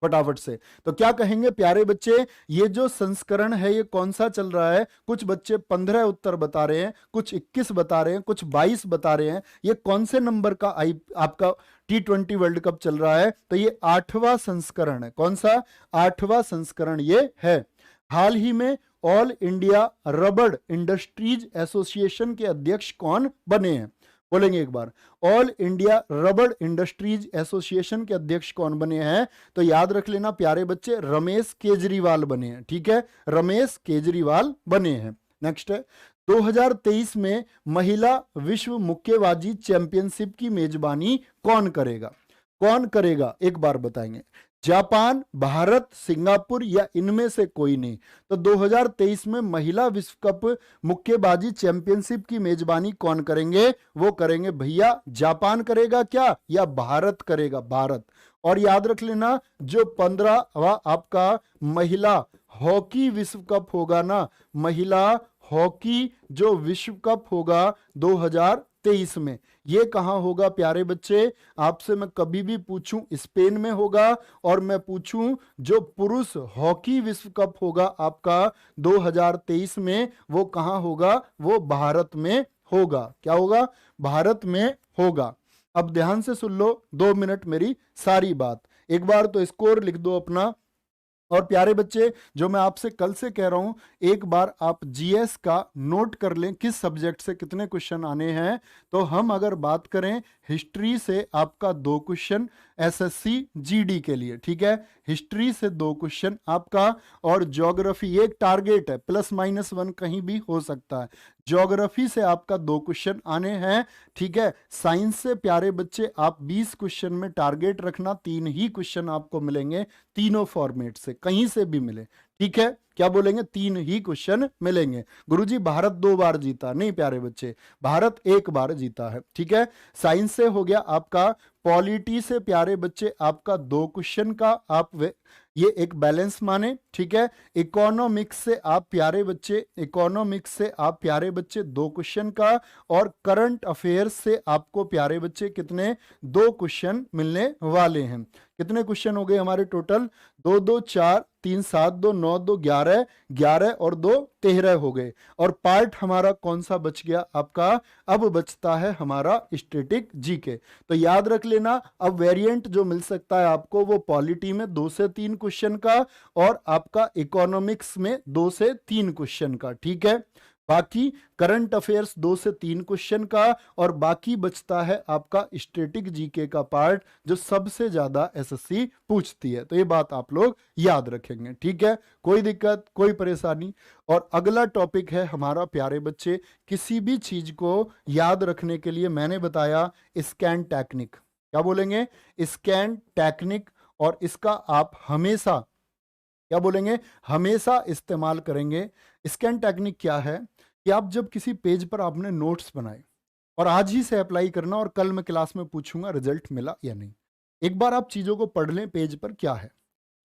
फटाफट से। तो क्या कहेंगे प्यारे बच्चे? ये जो संस्करण है ये कौन सा चल रहा है? कुछ बच्चे 15 उत्तर बता रहे हैं, कुछ 21 बता रहे हैं, कुछ 22 बता रहे हैं। ये कौन से नंबर का आपका T20 वर्ल्ड कप चल रहा है? तो ये 8वां संस्करण है। कौन सा? 8वां संस्करण ये है। हाल ही में ऑल इंडिया रबड़ इंडस्ट्रीज एसोसिएशन के अध्यक्ष कौन बने हैं? बोलेंगे एक बार, ऑल इंडिया रबड़ इंडस्ट्रीज एसोसिएशन के अध्यक्ष कौन बने हैं? तो याद रख लेना प्यारे बच्चे, रमेश केजरीवाल बने हैं। ठीक है, रमेश केजरीवाल बने हैं। नेक्स्ट है, 2023 में महिला विश्व मुक्केबाजी चैंपियनशिप की मेजबानी कौन करेगा? कौन करेगा? एक बार बताएंगे। जापान, भारत, सिंगापुर या इनमें से कोई नहीं। तो 2023 में महिला विश्व कप मुक्केबाजी चैंपियनशिप की मेजबानी कौन करेंगे? वो करेंगे भैया जापान करेगा क्या या भारत करेगा? भारत। और याद रख लेना, जो 15वां आपका महिला हॉकी विश्व कप होगा ना, महिला हॉकी जो विश्व कप होगा 2023 में, ये कहां होगा प्यारे बच्चे? आपसे मैं कभी भी पूछूं स्पेन में होगा, और मैं पूछूं जो पुरुष हॉकी विश्व कप होगा आपका 2023 में, वो कहां होगा? वो भारत में होगा। क्या होगा? भारत में होगा। अब ध्यान से सुन लो, 2 मिनट मेरी सारी बात। एक बार तो स्कोर लिख दो अपना। और प्यारे बच्चे, जो मैं आपसे कल से कह रहा हूं, एक बार आप जीएस का नोट कर लें किस सब्जेक्ट से कितने क्वेश्चन आने हैं। तो हम अगर बात करें हिस्ट्री से, आपका 2 क्वेश्चन एसएससी जीडी के लिए, ठीक है, हिस्ट्री से 2 क्वेश्चन आपका, और ज्योग्राफी एक टारगेट है, +-1 कहीं भी हो सकता है। ज्योग्राफी से आपका 2 क्वेश्चन आने हैं, ठीक है। साइंस से प्यारे बच्चे आप 20 क्वेश्चन में टारगेट रखना, 3 ही क्वेश्चन आपको मिलेंगे, तीनों फॉर्मेट से, कहीं से भी मिले, ठीक है। क्या बोलेंगे? 3 ही क्वेश्चन मिलेंगे। गुरुजी भारत 2 बार जीता, नहीं प्यारे बच्चे, भारत 1 बार जीता है, ठीक है। साइंस से हो गया आपका। पॉलिटी से प्यारे बच्चे आपका 2 क्वेश्चन का आप ये एक बैलेंस माने, ठीक है। इकोनॉमिक्स से आप प्यारे बच्चे, इकोनॉमिक्स से आप प्यारे बच्चे 2 क्वेश्चन का, और करंट अफेयर्स से आपको प्यारे बच्चे कितने? 2 क्वेश्चन मिलने वाले हैं। कितने क्वेश्चन हो गए हमारे टोटल? 2 2 4 3 7 2 9 2 11, 11 और 2 13 हो गए। और पार्ट हमारा कौन सा बच गया आपका? अब बचता है हमारा स्टैटिक जीके। तो याद रख लेना, अब वेरिएंट जो मिल सकता है आपको, वो पॉलिटी में 2 से 3 क्वेश्चन का, और आपका इकोनॉमिक्स में 2 से 3 क्वेश्चन का, ठीक है। बाकी करंट अफेयर्स 2 से 3 क्वेश्चन का, और बाकी बचता है आपका स्टैटिक जीके का पार्ट, जो सबसे ज्यादा एसएससी पूछती है। तो ये बात आप लोग याद रखेंगे, ठीक है। कोई दिक्कत, कोई परेशानी? और अगला टॉपिक है हमारा प्यारे बच्चे, किसी भी चीज को याद रखने के लिए मैंने बताया स्कैन टेक्निक। क्या बोलेंगे? Scan technique. और इसका आप हमेशा, क्या बोलेंगे? हमेशा इस्तेमाल करेंगे। स्कैन टेक्निक क्या है कि आप जब किसी पेज पर आपने नोट्स बनाए, और आज ही से अप्लाई करना, और कल मैं क्लास में पूछूंगा रिजल्ट मिला या नहीं। एक बार आप चीजों को पढ़ लें, पेज पर क्या है,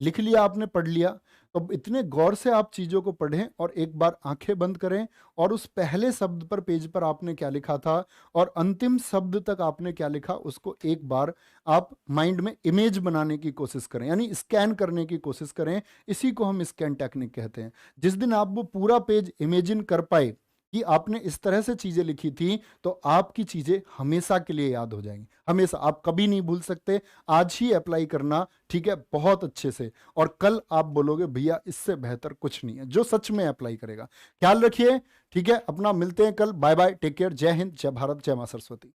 लिख लिया आपने, पढ़ लिया, तो इतने गौर से आप चीजों को पढ़ें, और एक बार आंखें बंद करें, और उस पहले शब्द पर पेज पर आपने क्या लिखा था, और अंतिम शब्द तक आपने क्या लिखा, उसको एक बार आप माइंड में इमेज बनाने की कोशिश करें, यानी स्कैन करने की कोशिश करें। इसी को हम स्कैन टेक्निक कहते हैं। जिस दिन आप वो पूरा पेज इमेजिन कर पाए कि आपने इस तरह से चीजें लिखी थी, तो आपकी चीजें हमेशा के लिए याद हो जाएंगी, हमेशा, आप कभी नहीं भूल सकते। आज ही अप्लाई करना, ठीक है, बहुत अच्छे से, और कल आप बोलोगे भैया इससे बेहतर कुछ नहीं है, जो सच में अप्लाई करेगा। ख्याल रखिए, ठीक है अपना, मिलते हैं कल, बाय बाय, टेक केयर, जय हिंद, जय भारत, जय मां सरस्वती।